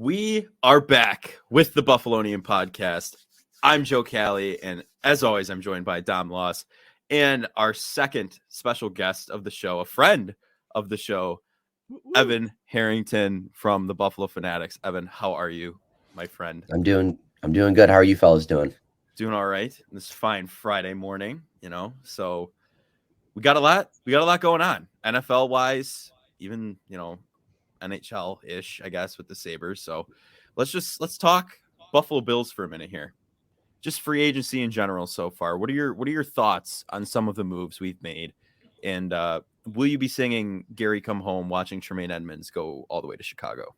We are back with the Buffalonian podcast. I'm Joe Cali, and as always, I'm joined by Dom Loss and our second special guest of the show, a friend of the show, Evan Harrington from the Buffalo Fanatics. Evan, how are you, my friend? I'm doing good. How are you fellas doing? Doing all right. This fine Friday morning, so we got a lot going on, NFL wise, even, NHL-ish, I guess, with the Sabres. So let's talk Buffalo Bills for a minute here. Just free agency in general so far. What are your thoughts on some of the moves we've made? And will you be singing Gary Come Home watching Tremaine Edmonds go all the way to Chicago?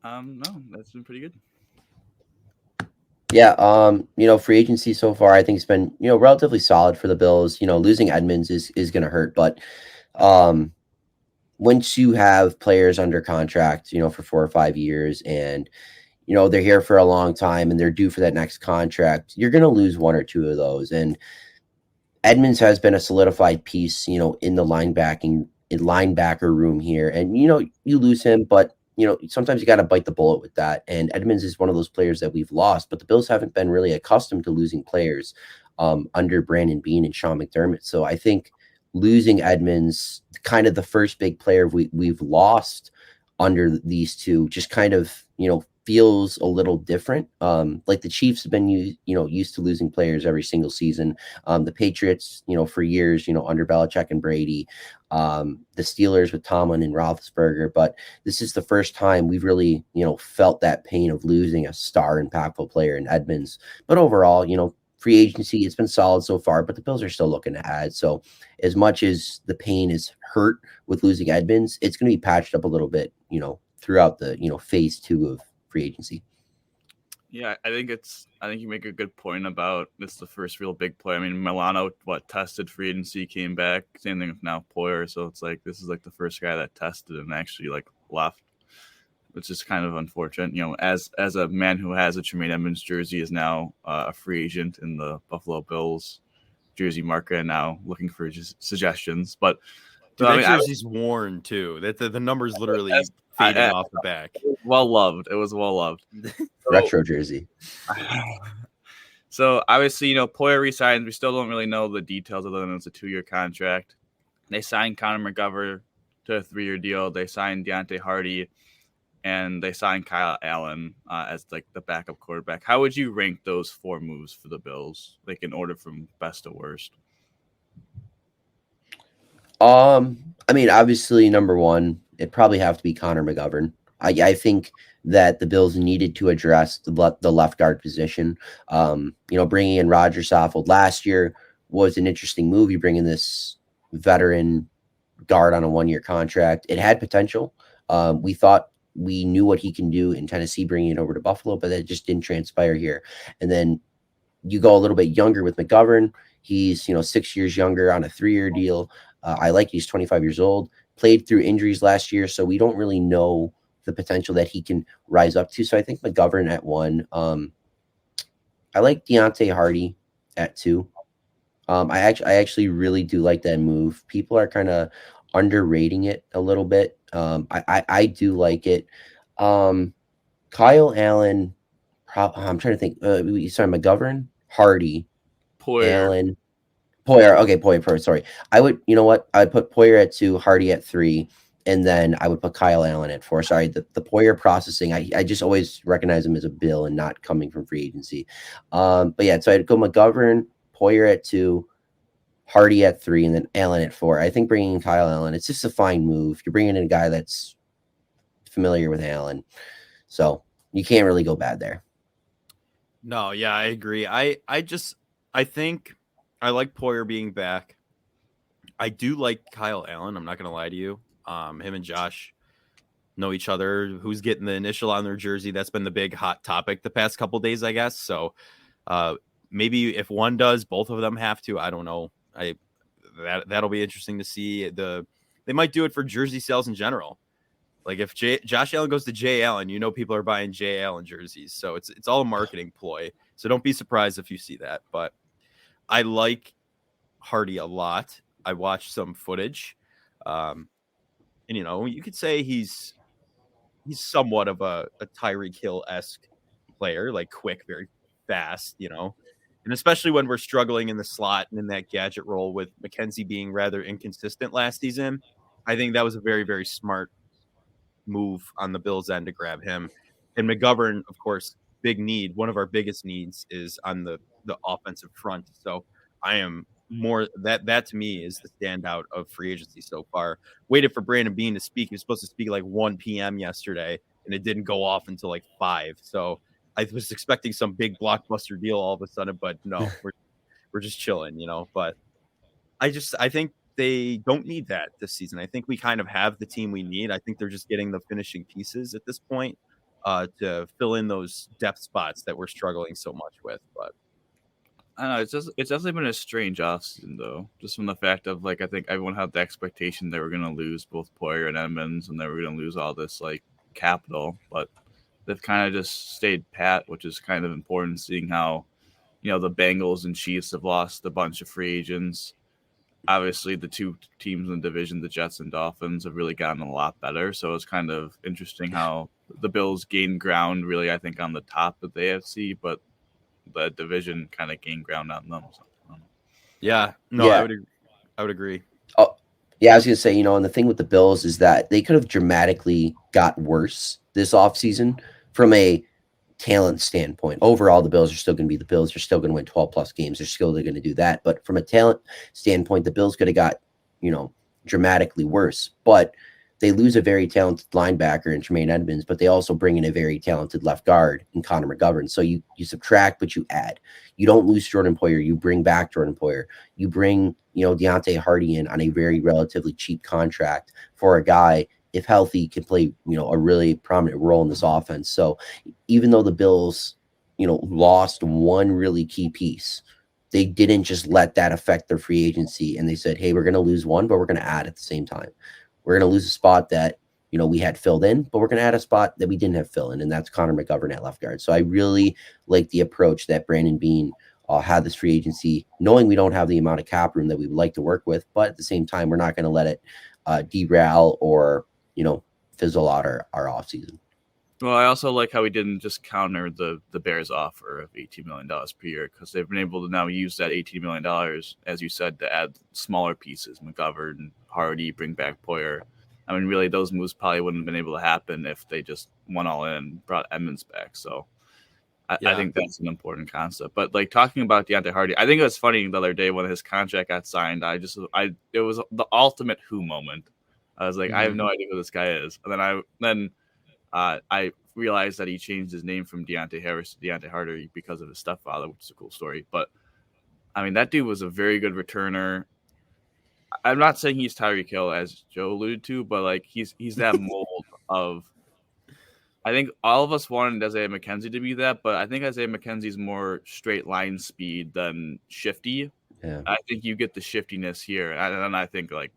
No, that's been pretty good. Yeah, free agency so far, I think it's been, relatively solid for the Bills. Losing Edmonds is going to hurt, but once you have players under contract, for 4 or 5 years and, they're here for a long time and they're due for that next contract, you're going to lose one or two of those. And Edmonds has been a solidified piece, in the linebacker room here. And, you lose him, but sometimes you got to bite the bullet with that. And Edmonds is one of those players that we've lost, but the Bills haven't been really accustomed to losing players under Brandon Beane and Sean McDermott. So I think losing Edmonds, kind of the first big player we've lost under these two, just kind of, feels a little different. Like the Chiefs have been used to losing players every single season. The Patriots, for years, under Belichick and Brady, the Steelers with Tomlin and Roethlisberger. But this is the first time we've really, felt that pain of losing a star impactful player in Edmonds. But overall, free agency, it's been solid so far, but the Bills are still looking to add. So as much as the pain is hurt with losing Edmonds, it's going to be patched up a little bit, throughout the, phase 2 of free agency. Yeah, I think you make a good point about this, the first real big play. I mean, Milano, tested free agency, came back. Same thing with now Poyer. So it's like this is like the first guy that tested and actually left, which is kind of unfortunate. As a man who has a Tremaine Edmonds jersey, is now a free agent in the Buffalo Bills jersey market, and now looking for suggestions. But that jersey's worn too. That the numbers literally fading off the back. It was well loved. Retro jersey. So obviously, Poyer resigns. We still don't really know the details other than it's a 2-year contract. They signed Connor McGovern to a 3-year deal. They signed Deontay Hardy, and they signed Kyle Allen as the backup quarterback. How would you rank those 4 moves for the Bills, in order from best to worst? I mean, obviously, number one, it'd probably have to be Connor McGovern. I think that the Bills needed to address the left guard position. Bringing in Roger Saffold last year was an interesting move. You bring in this veteran guard on a 1-year contract. It had potential. We thought we knew what he can do in Tennessee, bringing it over to Buffalo, but that just didn't transpire here. And then you go a little bit younger with McGovern. He's 6 years younger on a 3-year deal. I like he's 25 years old, played through injuries last year, so we don't really know the potential that he can rise up to. So I think McGovern at 1. I like Deontay Hardy at 2. I actually really do like that move. People are kind of underrating it a little bit. I do like it. Kyle Allen, I'm trying to think. Sorry, McGovern, Hardy, Poyer. Allen. Poyer. Okay, Poyer. Sorry. I would, I would put Poyer at 2, Hardy at 3, and then I would put Kyle Allen at 4. Sorry, the Poyer processing, I just always recognize him as a Bill and not coming from free agency. But yeah, so I'd go McGovern, Poyer at 2, Hardy at 3, and then Allen at 4. I think bringing in Kyle Allen, it's just a fine move. You're bringing in a guy that's familiar with Allen, so you can't really go bad there. No, yeah, I agree. I think I like Poyer being back. I do like Kyle Allen. I'm not going to lie to you. Him and Josh know each other. Who's getting the initial on their jersey? That's been the big hot topic the past couple of days, I guess. So maybe if one does, both of them have to. I don't know. That'll be interesting to see. They might do it for jersey sales in general. Like if Josh Allen goes to Jay Allen, people are buying Jay Allen jerseys. So it's all a marketing ploy. So don't be surprised if you see that. But I like Hardy a lot. I watched some footage. And you could say he's somewhat of a Tyreek Hill-esque player, like quick, very fast, and especially when we're struggling in the slot and in that gadget role with McKenzie being rather inconsistent last season. I think that was a very, very smart move on the Bills' end to grab him. And McGovern, of course, big need. One of our biggest needs is on the offensive front. So I am more that to me is the standout of free agency so far. Waited for Brandon Beane to speak. He was supposed to speak like 1 p.m. yesterday, and it didn't go off until like 5. So I was expecting some big blockbuster deal all of a sudden, but no, we're just chilling, But I think they don't need that this season. I think we kind of have the team we need. I think they're just getting the finishing pieces at this point to fill in those depth spots that we're struggling so much with. But I don't know. It's definitely been a strange offseason though, just from the fact of like I think everyone had the expectation they were going to lose both Poyer and Edmonds, and they were going to lose all this like capital, but they've kind of just stayed pat, which is kind of important, seeing how the Bengals and Chiefs have lost a bunch of free agents. Obviously, the two teams in the division, the Jets and Dolphins, have really gotten a lot better. So it's kind of interesting how the Bills gained ground, really, I think, on the top of the AFC, but the division kind of gained ground on them. So, yeah, no, yeah. I would agree. Oh, yeah, I was going to say, and the thing with the Bills is that they could have dramatically got worse this offseason from a talent standpoint. Overall, the Bills are still going to be the Bills. They're still going to win 12 plus games. They're still going to do that. But from a talent standpoint, the Bills could have got, dramatically worse. But they lose a very talented linebacker in Tremaine Edmonds, but they also bring in a very talented left guard in Connor McGovern. So you subtract, but you add. You don't lose Jordan Poyer. You bring back Jordan Poyer. You bring, Deontay Hardy in on a very relatively cheap contract for a guy, if healthy, can play, a really prominent role in this offense. So even though the Bills, lost one really key piece, they didn't just let that affect their free agency. And they said, hey, we're going to lose one, but we're going to add at the same time. We're going to lose a spot that, we had filled in, but we're going to add a spot that we didn't have filled in, and that's Connor McGovern at left guard. So I really like the approach that Brandon Beane had this free agency, knowing we don't have the amount of cap room that we would like to work with, but at the same time, we're not going to let it derail or, fizzle out our offseason. Well, I also like how we didn't just counter the Bears offer of $18 million per year, because they've been able to now use that $18 million, as you said, to add smaller pieces, McGovern, Hardy, bring back Poyer. I mean, really, those moves probably wouldn't have been able to happen if they just went all in and brought Edmonds back. So I think that's an important concept. But like talking about Deontay Hardy, I think it was funny the other day when his contract got signed. It was the ultimate who moment. I was like, I have no idea who this guy is. And then I realized that he changed his name from Deontay Harris to Deontay Hardy because of his stepfather, which is a cool story. But I mean, that dude was a very good returner. I'm not saying he's Tyreek Hill, as Joe alluded to, but like he's that mold of. I think all of us wanted Isaiah McKenzie to be that, but I think Isaiah McKenzie's more straight line speed than shifty. Yeah. I think you get the shiftiness here, and I think like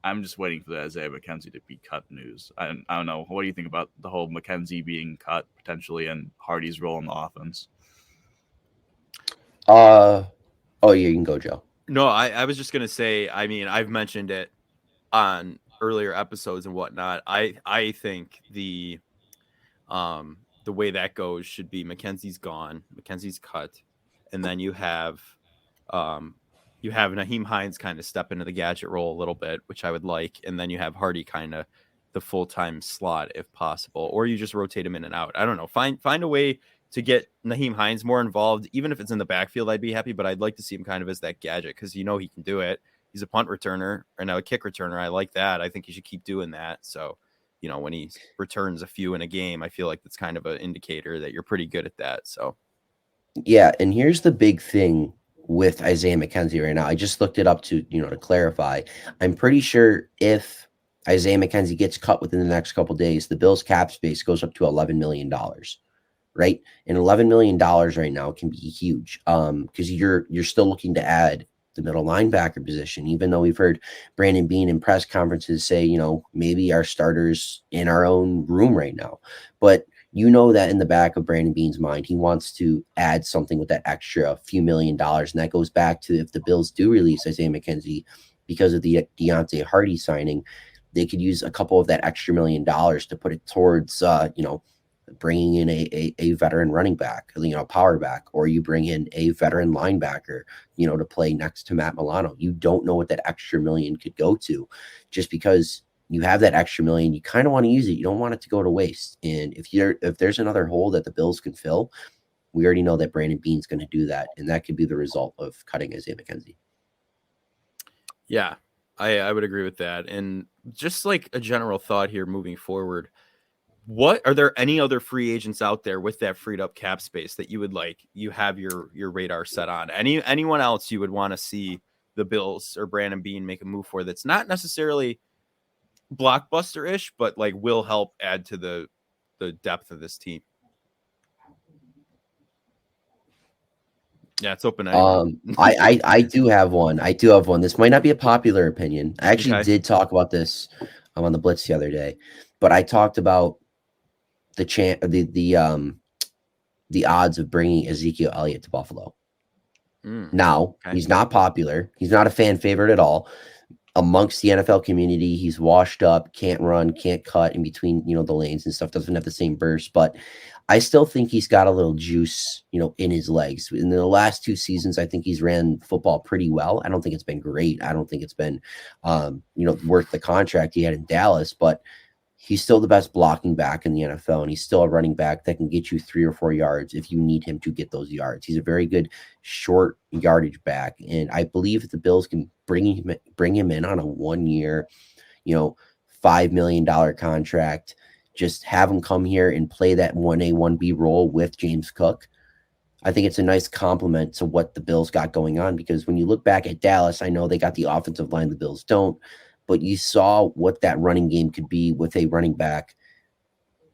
I'm just waiting for the Isaiah McKenzie to be cut news. I don't know. What do you think about the whole McKenzie being cut potentially and Hardy's role in the offense? Oh yeah, you can go, Joe. No, I was just gonna say. I mean, I've mentioned it on earlier episodes and whatnot. I think the way that goes should be McKenzie's gone, McKenzie's cut, and then you have Nyheim Hines kind of step into the gadget role a little bit, which I would like, and then you have Hardy kind of the full-time slot if possible, or you just rotate him in and out. I don't know. Find a way to get Nyheim Hines more involved, even if it's in the backfield. I'd be happy, but I'd like to see him kind of as that gadget because he can do it. He's a punt returner or now a kick returner. I like that. I think he should keep doing that. So, when he returns a few in a game, I feel like that's kind of an indicator that you're pretty good at that. So, yeah, and here's the big thing with Isaiah McKenzie right now. I just looked it up to clarify. I'm pretty sure if Isaiah McKenzie gets cut within the next couple of days, the Bills cap space goes up to $11 million, right? And $11 million right now can be huge because you're still looking to add the middle linebacker position, even though we've heard Brandon Beane in press conferences say, maybe our starters in our own room right now. But that in the back of Brandon Beane's mind, he wants to add something with that extra few $1 million. And that goes back to if the Bills do release Isaiah McKenzie, because of the Deontay Hardy signing, they could use a couple of that extra $1 million to put it towards, bringing in a veteran running back, power back, or you bring in a veteran linebacker, to play next to Matt Milano. You don't know what that extra $1 million could go to. Just because you have that extra $1 million, you kind of want to use it. You don't want it to go to waste. And if there's another hole that the Bills can fill, we already know that Brandon Beane's going to do that, and that could be the result of cutting Isaiah McKenzie. Yeah, I would agree with that. And just like a general thought here moving forward, what are there any other free agents out there with that freed up cap space that you have your radar set on? Anyone else you would want to see the Bills or Brandon Beane make a move for that's not necessarily blockbuster-ish, but like will help add to the depth of this team? Yeah, it's open. I do have one. This might not be a popular opinion. I actually did talk about this on the Blitz the other day, but I talked about the odds of bringing Ezekiel Elliott to Buffalo. Now, he's not popular. He's not a fan favorite at all. Amongst the NFL community, he's washed up, can't run, can't cut in between, the lanes and stuff, doesn't have the same burst, but I still think he's got a little juice, in his legs. In the last 2 seasons, I think he's ran football pretty well. I don't think it's been great. I don't think it's been, worth the contract he had in Dallas, but he's still the best blocking back in the NFL, and he's still a running back that can get you 3 or 4 yards if you need him to get those yards. He's a very good short yardage back, and I believe that the Bills can bring him in on a 1-year, $5 million contract. Just have him come here and play that 1A, 1B role with James Cook. I think it's a nice compliment to what the Bills got going on, because when you look back at Dallas, I know they got the offensive line, the Bills don't, but you saw what that running game could be with a running back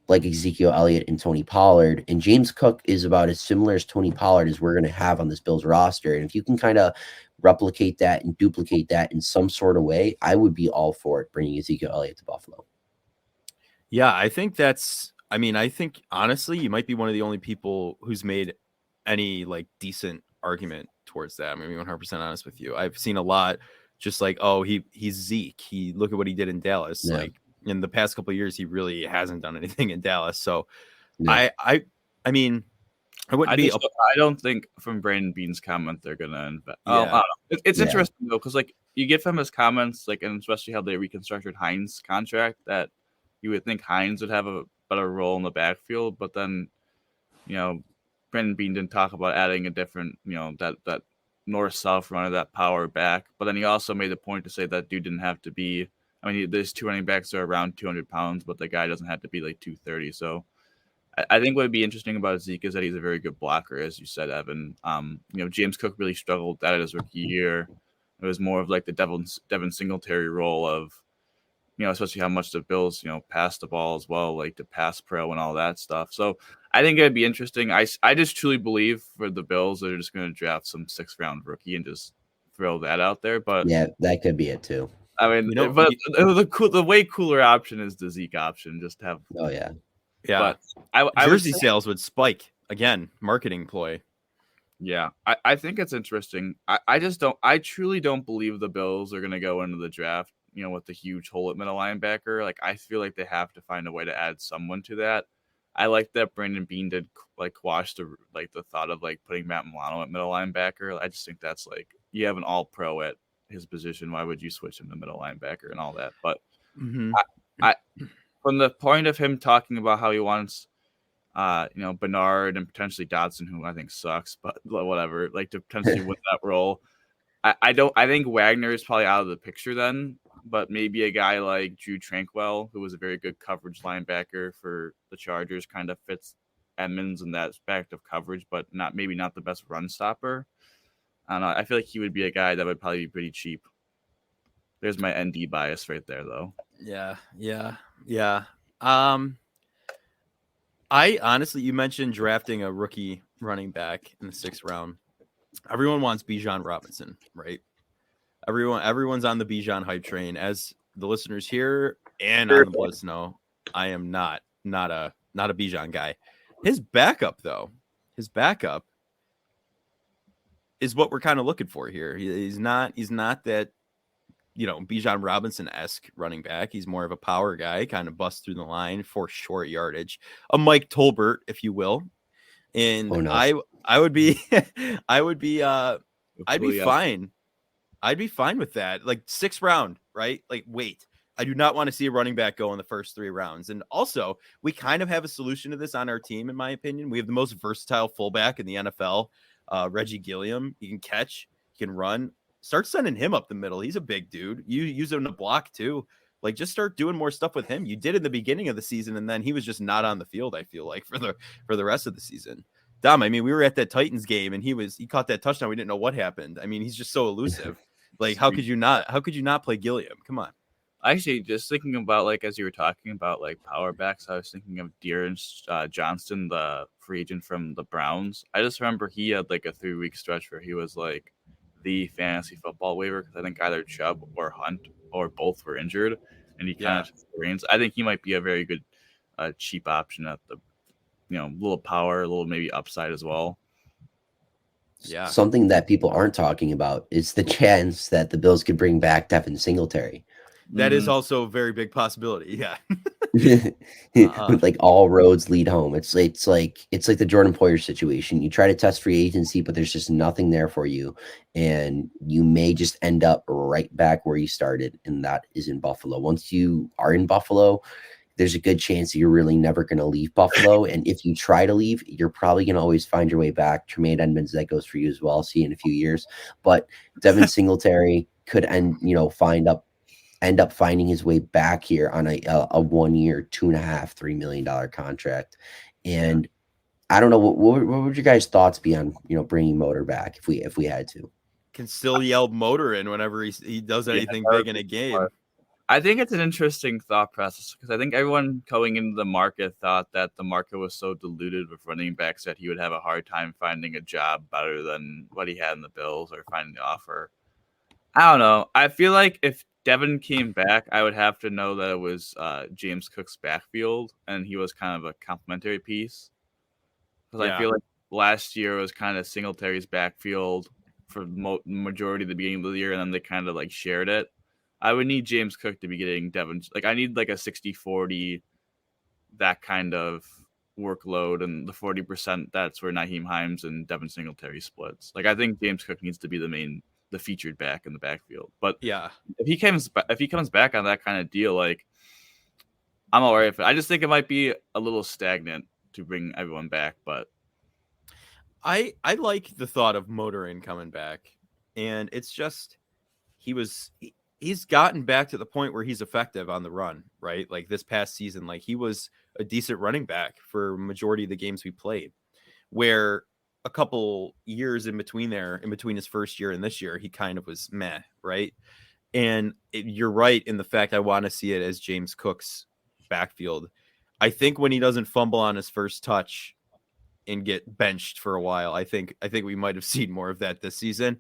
like Ezekiel Elliott and Tony Pollard. And James Cook is about as similar as Tony Pollard as we're going to have on this Bills roster. And if you can kind of replicate that and duplicate that in some sort of way, I would be all for it, bringing Ezekiel Elliott to Buffalo. Yeah, I think honestly, you might be one of the only people who's made any like decent argument towards that. I'm going to be 100% honest with you. I've seen a lot just like, oh, he's Zeke. Look at what he did in Dallas. Yeah. Like in the past couple of years, he really hasn't done anything in Dallas. So yeah. I don't think from Brandon Beane's comment they're gonna invest. Yeah. I don't know. It's interesting though, because like you get from his comments, like, and especially how they reconstructed Hines' contract, that you would think Hines would have a better role in the backfield, but then Brandon Beane didn't talk about adding a different that north-south runner, that power back. But then he also made the point to say that dude didn't have to be. I mean, there's 2 running backs that are around 200 pounds, but the guy doesn't have to be like 230. So I think what would be interesting about Zeke is that he's a very good blocker, as you said, Evan. James Cook really struggled at it his rookie year. It was more of like the Devin Singletary role of, especially how much the Bills, pass the ball as well, like the pass pro and all that stuff. So I think it'd be interesting. I just truly believe for the Bills, they're just going to draft some 6th-round rookie and just throw that out there. But yeah, that could be it too. I mean, but the way cooler option is the Zeke option. Just have. Oh yeah. Yeah. But jersey sales would spike again. Marketing ploy. Yeah, I think it's interesting. I truly don't believe the Bills are going to go into the draft, with the huge hole at middle linebacker. Like, I feel like they have to find a way to add someone to that. I like that Brandon Beane did like quash the thought of like putting Matt Milano at middle linebacker. I just think that's like, you have an all-pro at his position. Why would you switch him to middle linebacker and all that? But I from the point of him talking about how he wants, Bernard and potentially Dodson, who I think sucks, but whatever, like to potentially win that role. I think Wagner is probably out of the picture then, but maybe a guy like Drew Tranquil, who was a very good coverage linebacker for the Chargers, kind of fits Edmonds in that aspect of coverage, but maybe not the best run stopper. I don't know. I feel like he would be a guy that would probably be pretty cheap. There's my ND bias right there, though. Yeah. I honestly, you mentioned drafting a rookie running back in the 6th round. Everyone wants Bijan Robinson, right? Everyone's on the Bijan hype train. As the listeners here and on the Blitz know, I am not a Bijan guy. His backup is what we're kind of looking for here. He's not that Bijan Robinson-esque running back. He's more of a power guy, kind of busts through the line for short yardage. A Mike Tolbert, if you will. And Oh, no. I would be I'd be Hopefully, fine. I'd be fine with that. Like 6th round, right? Like, wait, I do not want to see a running back go in the first 3 rounds. And also, we kind of have a solution to this on our team, in my opinion. We have the most versatile fullback in the NFL, Reggie Gilliam. He can catch, he can run. Start sending him up the middle. He's a big dude. You use him to block too. Like, just start doing more stuff with him. You did in the beginning of the season, and then he was just not on the field, I feel like, for the rest of the season. Dom, I mean, we were at that Titans game, and he caught that touchdown. We didn't know what happened. I mean, he's just so elusive. Like, how could you not play Gilliam? Come on. Actually, just thinking about, like, as you were talking about, like, power backs, I was thinking of De'Aaron Johnston, the free agent from the Browns. I just remember he had, like, a 3-week stretch where he was, like, the fantasy football waiver, because I think either Chubb or Hunt or both were injured, and he kind of took the reins. I think he might be a very good cheap option at the, little power, a little maybe upside as well. Yeah. Something that people aren't talking about is the chance that the Bills could bring back Devin Singletary. That is also a very big possibility. Yeah. Like all roads lead home. It's like the Jordan Poyer situation. You try to test free agency, but there's just nothing there for you, and you may just end up right back where you started, and that is in Buffalo. Once you are in Buffalo, there's a good chance that you're really never going to leave Buffalo. And if you try to leave, you're probably going to always find your way back. Tremaine Edmonds, that goes for you as well. See you in a few years. But Devin Singletary could end up finding his way back here on a 1 year, $2.5-3 million contract. And I don't know, what would your guys' thoughts be on, bringing Motor back if we had to? Can still yell Motor in whenever he does anything big in a game. I think it's an interesting thought process, because I think everyone going into the market thought that the market was so diluted with running backs that he would have a hard time finding a job better than what he had in the Bills or finding the offer. I don't know. I feel like if Devin came back, I would have to know that it was James Cook's backfield, and he was kind of a complementary piece. Because I feel like last year was kind of Singletary's backfield for majority of the beginning of the year, and then they kind of like shared it. I would need James Cook to be getting Devin. Like, I need like a 60-40, that kind of workload, and the 40%, that's where Nyheim Hines and Devin Singletary splits. Like, I think James Cook needs to be the featured back in the backfield. But yeah, if he comes back on that kind of deal, like, I'm all right with it. I just think it might be a little stagnant to bring everyone back. But I like the thought of Motorin coming back, and it's just he's gotten back to the point where he's effective on the run, right? Like this past season, like he was a decent running back for majority of the games we played, where a couple years in between his first year and this year, he kind of was meh, right? And you're right in the fact I want to see it as James Cook's backfield. I think when he doesn't fumble on his first touch and get benched for a while, I think we might have seen more of that this season.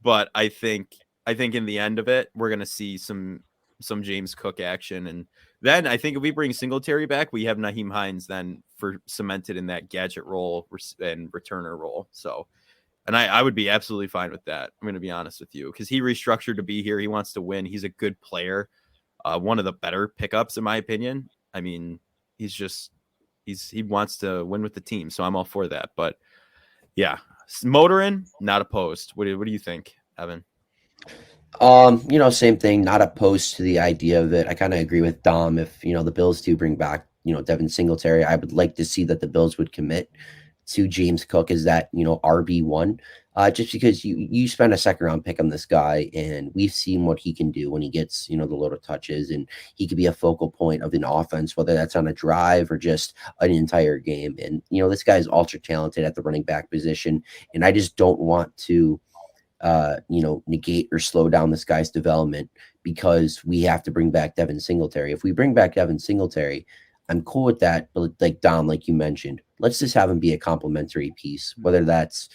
But I think in the end of it, we're going to see some James Cook action. And then I think if we bring Singletary back, we have Nyheim Hines then for cemented in that gadget role and returner role. So, and I would be absolutely fine with that. I'm going to be honest with you, because he restructured to be here. He wants to win. He's a good player. One of the better pickups, in my opinion. I mean, he wants to win with the team. So I'm all for that. But yeah, Motorin, not opposed. What do you think, Evan? Same thing, not opposed to the idea of it. I kind of agree with Dom. If, the Bills do bring back, Devin Singletary, I would like to see that the Bills would commit to James Cook as that, RB1, just because you spend a second round pick on this guy, and we've seen what he can do when he gets, the load of touches, and he could be a focal point of an offense, whether that's on a drive or just an entire game. And, this guy is ultra talented at the running back position, and I just don't want to negate or slow down this guy's development because we have to bring back Devin Singletary. If we bring back Devin Singletary, I'm cool with that. But like Dom, like you mentioned, let's just have him be a complementary piece, whether that's,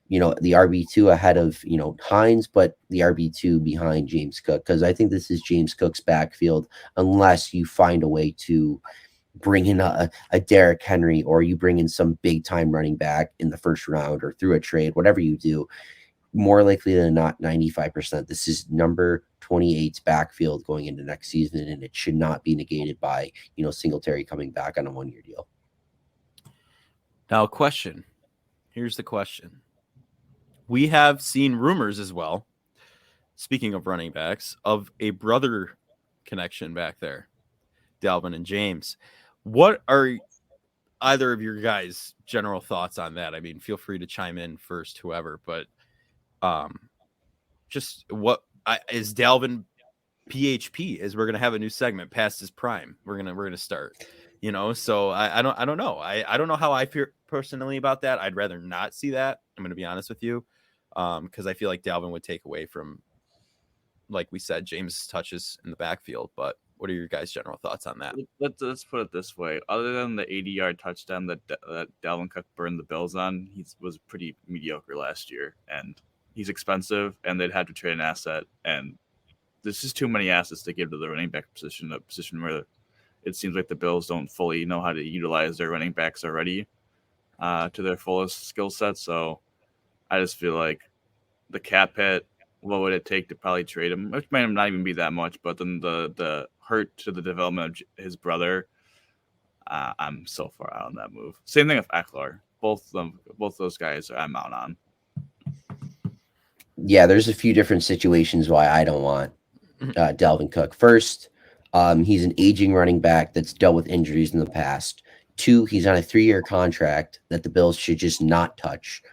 the RB2 ahead of, Hines, but the RB2 behind James Cook. Because I think this is James Cook's backfield, unless you find a way to bring in a Derrick Henry, or you bring in some big time running back in the first round or through a trade, whatever you do. more likely than not 95%. This is number 28's backfield going into next season, and it should not be negated by, Singletary coming back on a 1-year deal. Now, question. Here's the question. We have seen rumors as well, speaking of running backs, of a brother connection back there, Dalvin and James. What are either of your guys' general thoughts on that? I mean, feel free to chime in first, whoever, but just what is Dalvin PHP? Is we're gonna have a new segment past his prime. We're gonna start, So I don't know. I don't know how I feel personally about that. I'd rather not see that. I'm gonna be honest with you, because I feel like Dalvin would take away from, like we said, James' touches in the backfield. But what are your guys' general thoughts on that? Let's put it this way. Other than the 80-yard touchdown that Dalvin Cook burned the Bills on, he was pretty mediocre last year, and he's expensive, and they'd have to trade an asset, and there's just too many assets to give to the running back position, a position where it seems like the Bills don't fully know how to utilize their running backs already to their fullest skill set. So I just feel like the cap hit, what would it take to probably trade him? Which might not even be that much, but then the hurt to the development of his brother, I'm so far out on that move. Same thing with Eckler. Both those guys I'm out on. Yeah, there's a few different situations why I don't want Dalvin Cook. First, he's an aging running back that's dealt with injuries in the past. 2, he's on a 3-year contract that the Bills should just not touch.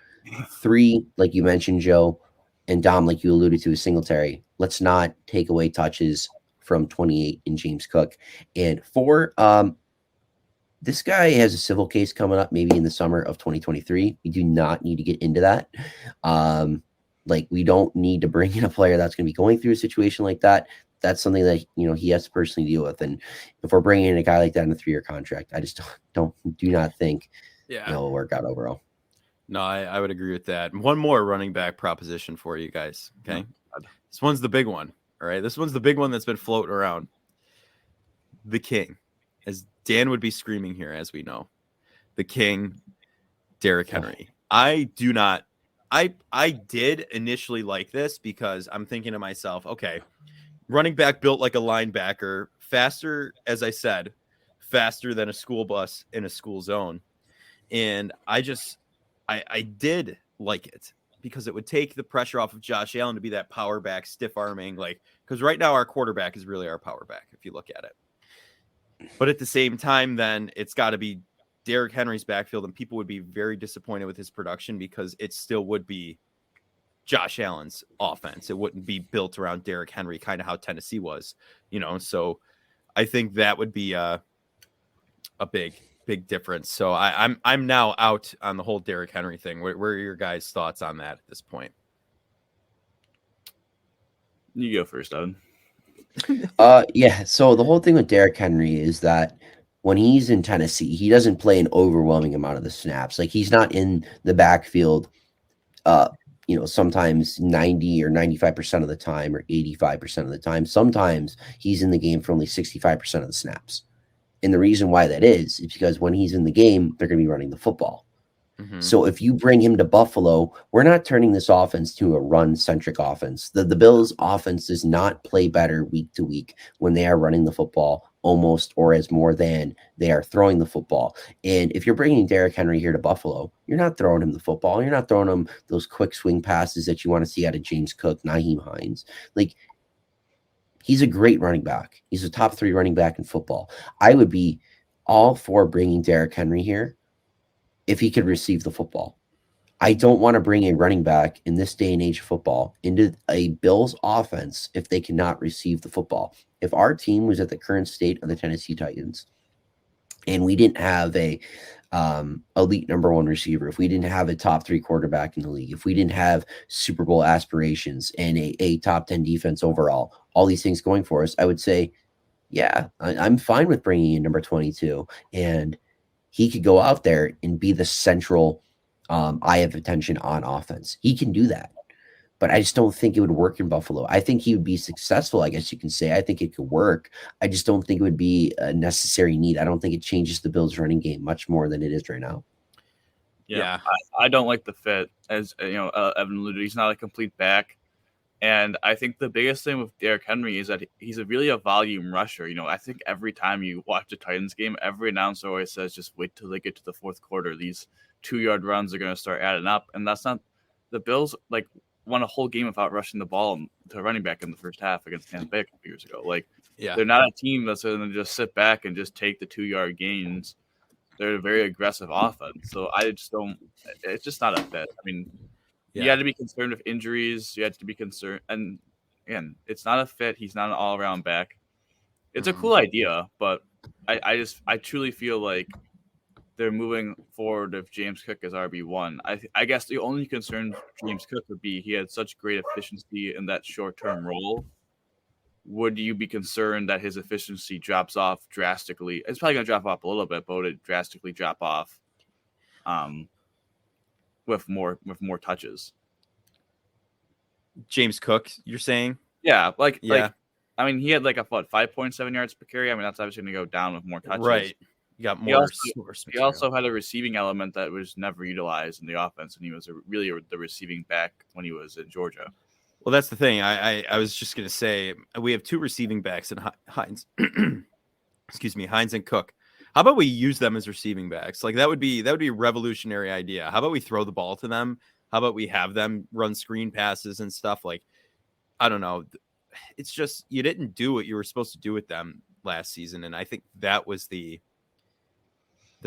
3, like you mentioned, Joe, and Dom, like you alluded to, is Singletary. Let's not take away touches from 28 in James Cook. And 4, this guy has a civil case coming up maybe in the summer of 2023. We do not need to get into that. We don't need to bring in a player that's going to be going through a situation like that. That's something that, he has to personally deal with. And if we're bringing in a guy like that in a 3-year contract, I just do not think it'll work out overall. No, I would agree with that. One more running back proposition for you guys. Okay. This one's the big one. All right. This one's the big one that's been floating around. The King, as Dan would be screaming here, as we know. The King, Derrick Henry. I did initially like this because I'm thinking to myself, okay, running back built like a linebacker, faster, as I said, faster than a school bus in a school zone. And I did like it because it would take the pressure off of Josh Allen to be that power back, stiff arming, because right now our quarterback is really our power back, if you look at it. But at the same time, then it's got to be Derrick Henry's backfield, and people would be very disappointed with his production because it still would be Josh Allen's offense. It wouldn't be built around Derrick Henry, kind of how Tennessee was, So I think that would be a big difference. So I'm now out on the whole Derrick Henry thing. Where are your guys' thoughts on that at this point? You go first, Evan. Yeah. So the whole thing with Derrick Henry is that when he's in Tennessee, he doesn't play an overwhelming amount of the snaps. He's not in the backfield, sometimes 90 or 95% of the time or 85% of the time. Sometimes he's in the game for only 65% of the snaps. And the reason why that is because when he's in the game, they're going to be running the football. Mm-hmm. So if you bring him to Buffalo, we're not turning this offense to a run-centric offense. The Bills' offense does not play better week to week when they are running the football almost or as more than they are throwing the football. And if you're bringing Derrick Henry here to Buffalo, you're not throwing him the football. You're not throwing him those quick swing passes that you want to see out of James Cook, Nyheim Hines. He's a great running back. He's a top 3 running back in football. I would be all for bringing Derrick Henry here if he could receive the football. I don't want to bring a running back in this day and age of football into a Bills offense if they cannot receive the football. If our team was at the current state of the Tennessee Titans and we didn't have a elite number 1 receiver, if we didn't have a top 3 quarterback in the league, if we didn't have Super Bowl aspirations and a top 10 defense overall, all these things going for us, I would say, yeah, I'm fine with bringing in number 22. And he could go out there and be the central eye of attention on offense. He can do that. But I just don't think it would work in Buffalo. I think he would be successful, I guess you can say. I think it could work. I just don't think it would be a necessary need. I don't think it changes the Bills' running game much more than it is right now. Yeah. I don't like the fit, as Evan alluded. He's not a complete back. And I think the biggest thing with Derrick Henry is that he's really a volume rusher. I think every time you watch a Titans game, every announcer always says, just wait till they get to the fourth quarter. These 2-yard runs are going to start adding up. And that's not – the Bills, won a whole game without rushing the ball to a running back in the first half against Tampa Bay a couple years ago. They're not a team that's going to just sit back and just take the 2-yard gains. They're a very aggressive offense. So I just don't – it's just not a fit. I mean – You had to be concerned with injuries. You had to be concerned. And again, it's not a fit. He's not an all-around back. It's a cool idea, but I truly feel like they're moving forward with James Cook as RB1. I guess the only concern for James Cook would be he had such great efficiency in that short-term role. Would you be concerned that his efficiency drops off drastically? It's probably going to drop off a little bit, but would it drastically drop off? With more touches. James Cook, you're saying? Yeah. I mean, he had 5.7 yards per carry. I mean, that's obviously going to go down with more touches. Right. You got more. He also had a receiving element that was never utilized in the offense, and he was really the receiving back when he was in Georgia. Well, that's the thing. I was just going to say we have 2 receiving backs in Hines. Excuse me, Hines and Cook. How about we use them as receiving backs? That would be a revolutionary idea. How about we throw the ball to them? How about we have them run screen passes and stuff? I don't know. It's just you didn't do what you were supposed to do with them last season, and I think that was the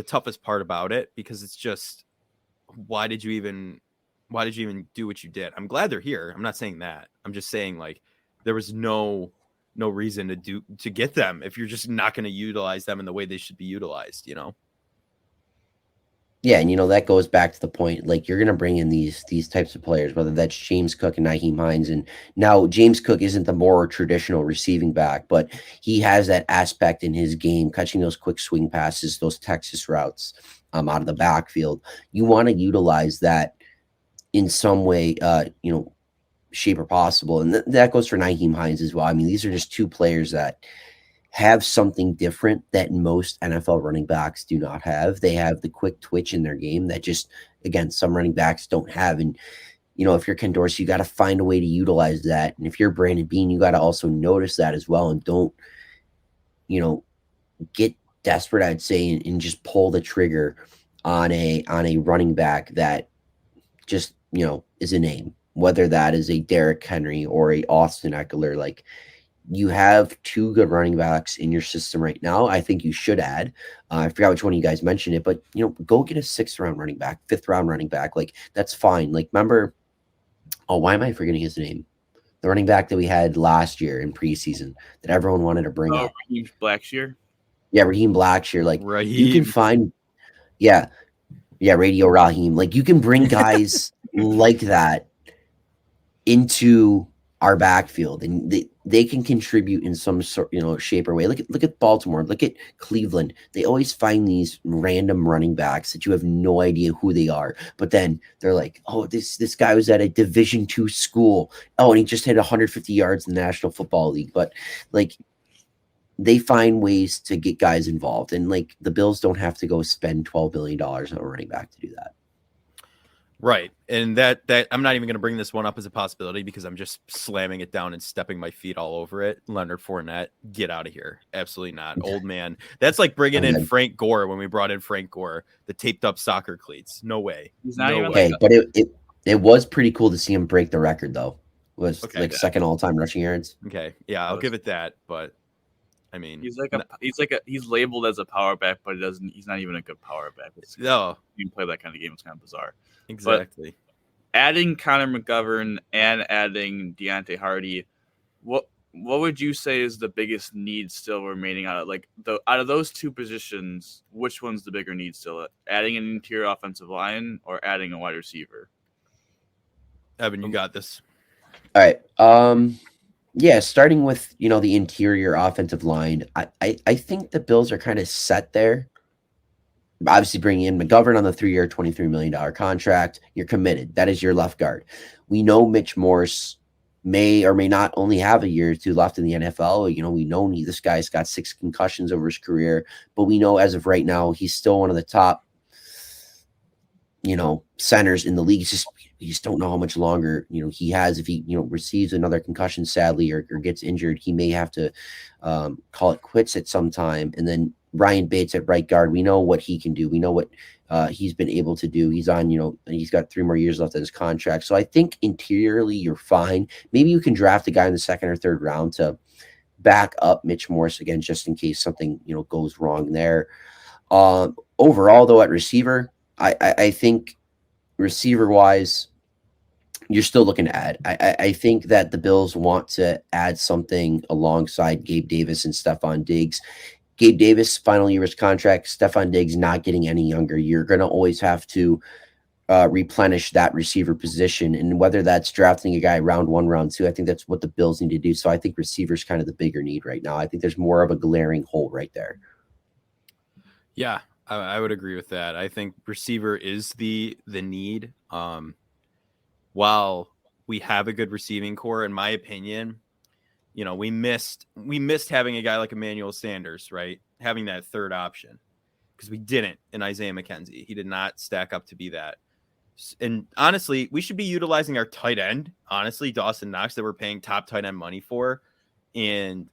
toughest part about it, because it's just why did you even do what you did? I'm glad they're here. I'm not saying that. I'm just saying there was no reason to get them if you're just not going to utilize them in the way they should be utilized, Yeah, and that goes back to the point, you're going to bring in these types of players, whether that's James Cook and Nyheim Hines. And now James Cook isn't the more traditional receiving back, but he has that aspect in his game, catching those quick swing passes, those Texas routes out of the backfield. You want to utilize that in some way, shape or possible. And that goes for Nyheim Hines as well. I mean, these are just 2 players that have something different that most NFL running backs do not have. They have the quick twitch in their game that just, again, some running backs don't have. And, if you're Ken Dorsey, you got to find a way to utilize that. And if you're Brandon Beane, you got to also notice that as well. And don't, get desperate, I'd say, and just pull the trigger on a running back that just, is a name. Whether that is a Derrick Henry or a Austin Eckler, you have 2 good running backs in your system right now. I think you should add. I forgot which one of you guys mentioned it, but go get a 6th-round running back, 5th-round running back. That's fine. Remember, why am I forgetting his name? The running back that we had last year in preseason that everyone wanted to bring up. Raheem Blackshear. Yeah, Raheem Blackshear. Raheem. You can find, Radio Raheem. You can bring guys like that into our backfield, and they can contribute in some sort, shape or way. Look at Baltimore, look at Cleveland. They always find these random running backs that you have no idea who they are, but then they're like, oh, this guy was at a Division II school. Oh, and he just hit 150 yards in the National Football League. But they find ways to get guys involved, and the Bills don't have to go spend $12 billion on a running back to do that. Right. And that I'm not even going to bring this one up as a possibility because I'm just slamming it down and stepping my feet all over it. Leonard Fournette, get out of here. Absolutely not. Old man. That's like bringing in Frank Gore when we brought in Frank Gore, the taped up soccer cleats. No way. He's not even way. But it was pretty cool to see him break the record, though. It was second all-time rushing yards. Okay. Yeah, I'll give it that, but I mean, he's labeled as a power back, but he's not even a good power back. No, you can play that kind of game. It's kind of bizarre. Exactly. But adding Connor McGovern and adding Deontay Hardy, what would you say is the biggest need still remaining out of those 2 positions? Which one's the bigger need still? Adding an interior offensive line or adding a wide receiver? Evan, you got this. All right. Yeah, starting with, the interior offensive line, I think the Bills are kind of set there. Obviously, bringing in McGovern on the 3-year, $23 million contract, you're committed. That is your left guard. We know Mitch Morse may or may not only have a year or 2 left in the NFL. We know this guy's got 6 concussions over his career, but we know as of right now, he's still one of the top centers in the league. It's just, you just don't know how much longer, he has. If he, receives another concussion, sadly, or gets injured, he may have to call it quits at some time. And then Ryan Bates at right guard, we know what he can do. We know what he's been able to do. He's on, he's got 3 more years left on his contract. So I think interiorly you're fine. Maybe you can draft a guy in the 2nd or 3rd round to back up Mitch Morse again, just in case something, goes wrong there. Overall, though, at receiver, I think receiver-wise, you're still looking to add. I think that the Bills want to add something alongside Gabe Davis and Stephon Diggs. Gabe Davis, final year of his contract. Stephon Diggs not getting any younger. You're going to always have to replenish that receiver position. And whether that's drafting a guy round 1, round 2, I think that's what the Bills need to do. So I think receiver's kind of the bigger need right now. I think there's more of a glaring hole right there. Yeah, I would agree with that. I think receiver is the need. While we have a good receiving core, in my opinion, we missed having a guy like Emmanuel Sanders, right? Having that 3rd option, because we didn't in Isaiah McKenzie. He did not stack up to be that. And honestly, we should be utilizing our tight end, honestly, Dawson Knox, that we're paying top tight end money for. And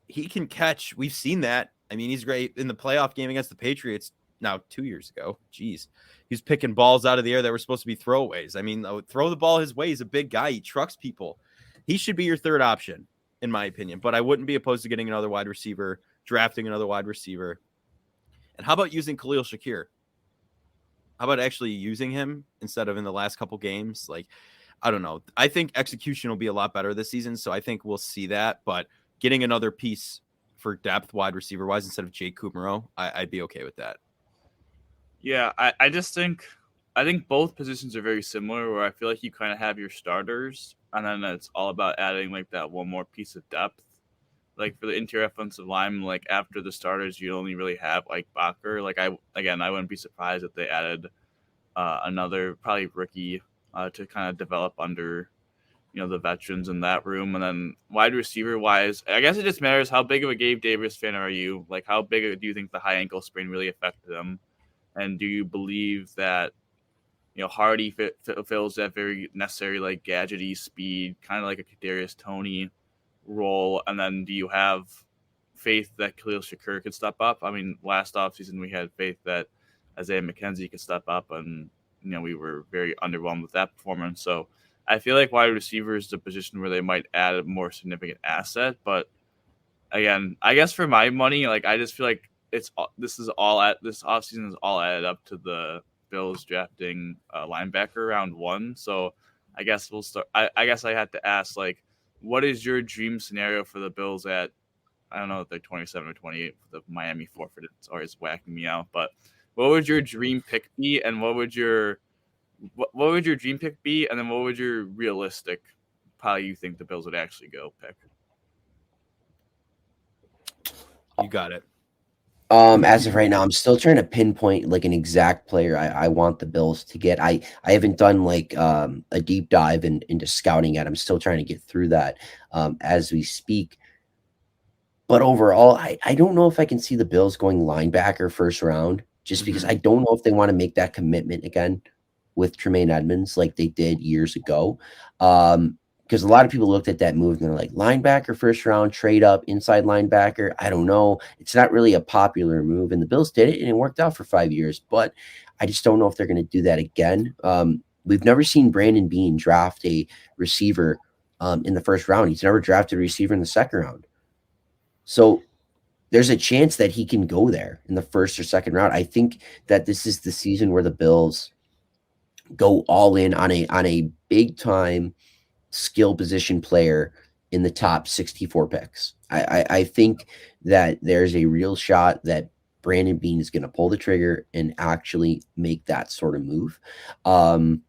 he can catch. We've seen that. I mean, he's great in the playoff game against the Patriots now 2 years ago. Jeez. He's picking balls out of the air that were supposed to be throwaways. I mean, throw the ball his way. He's a big guy. He trucks people. He should be your 3rd option, in my opinion. But I wouldn't be opposed to getting another wide receiver, drafting another wide receiver. And how about using Khalil Shakir? How about actually using him instead of in the last couple games? Like, I don't know. I think execution will be a lot better this season, so I think we'll see that. But getting another piece for depth wide receiver wise instead of Jake Kumaro, I'd be okay with that. Yeah, I just think both positions are very similar, where I feel like you kind of have your starters, and then it's all about adding like that one more piece of depth. Like for the interior offensive line, like after the starters, you only really have like Bakker. Like I wouldn't be surprised if they added another probably rookie to kind of develop under the veterans in that room. And then wide receiver wise, I guess it just matters how big of a Gabe Davis fan are you? Like how big do you think the high ankle sprain really affected him? And do you believe that Hardy fills that very necessary like gadgety speed, kind of like a Kadarius Toney role? And then do you have faith that Khalil Shakir could step up? I mean, last offseason we had faith that Isaiah McKenzie could step up, and we were very underwhelmed with that performance. So I feel like wide receiver is the position where they might add a more significant asset. But again, I guess for my money, like I just feel like this offseason is all added up to the Bills drafting linebacker round 1. So I guess we'll start. I guess I had to ask, like, what is your dream scenario for the Bills at, I don't know if they're 27 or 28 for the Miami forfeit. It's always whacking me out. But what would your dream pick be, and what would your dream pick be, and then what would your realistic, probably you think the Bills would actually go pick? You got it. As of right now, I'm still trying to pinpoint like an exact player I want the Bills to get. I haven't done like a deep dive into scouting yet. I'm still trying to get through that as we speak. But overall, I don't know if I can see the Bills going linebacker 1st round, just because I don't know if they want to make that commitment again with Tremaine Edmonds like they did years ago. Because a lot of people looked at that move and they're like, linebacker 1st round, trade up, inside linebacker. I don't know. It's not really a popular move. And the Bills did it, and it worked out for 5 years. But I just don't know if they're going to do that again. We've never seen Brandon Beane draft a receiver in the 1st round. He's never drafted a receiver in the 2nd round. So there's a chance that he can go there in the 1st or 2nd round. I think that this is the season where the Bills go all in on a big time skill position player in the top 64 picks. I think that there's a real shot that Brandon Beane is going to pull the trigger and actually make that sort of move. Other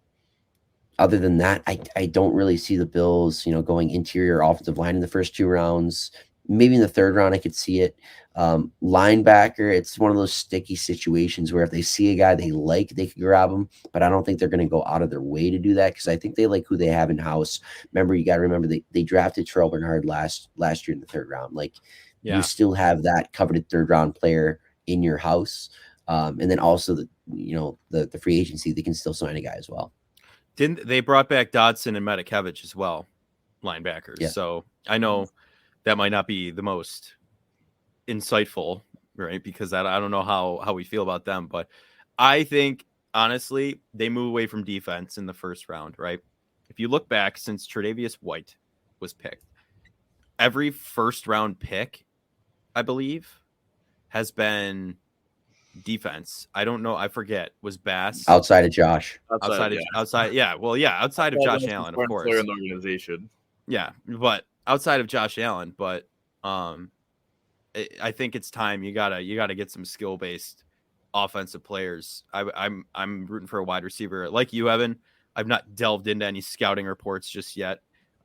than that, I don't really see the Bills, going interior offensive line in the first 2 rounds. Maybe in the 3rd round, I could see it. Linebacker, it's one of those sticky situations where if they see a guy they like, they could grab him, but I don't think they're going to go out of their way to do that because I think they like who they have in house. You got to remember they drafted Terrell Bernard last year in the 3rd round. You still have that coveted 3rd round player in your house. And then also the free agency, they can still sign a guy as well. Didn't they brought back Dodson and Metakevich as well, linebackers? Yeah. So I know that might not be the most insightful, right? Because I don't know how we feel about them, but I think honestly they move away from defense in the first round, right? If you look back since Tre'Davious White was picked, every first round pick, I believe, has been defense. I don't know. I forget. Was Bass Outside of Josh. outside of Josh Allen, of course. Player in the organization. Yeah, but outside of Josh Allen, but I think it's time you gotta get some skill based offensive players. I'm rooting for a wide receiver like you, Evan. I've not delved into any scouting reports just yet.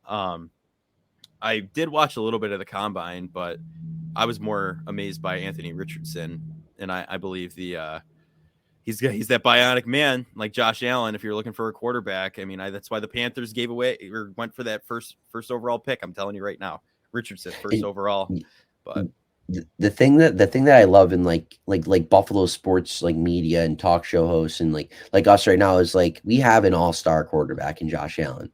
I did watch a little bit of the combine, but I was more amazed by Anthony Richardson, and I believe he's that bionic man like Josh Allen. If you're looking for a quarterback, I mean, that's why the Panthers gave away or went for that first overall pick. I'm telling you right now, Richardson first overall. But the thing that I love in like Buffalo sports like media and talk show hosts and like us right now is like we have an all-star quarterback in Josh Allen.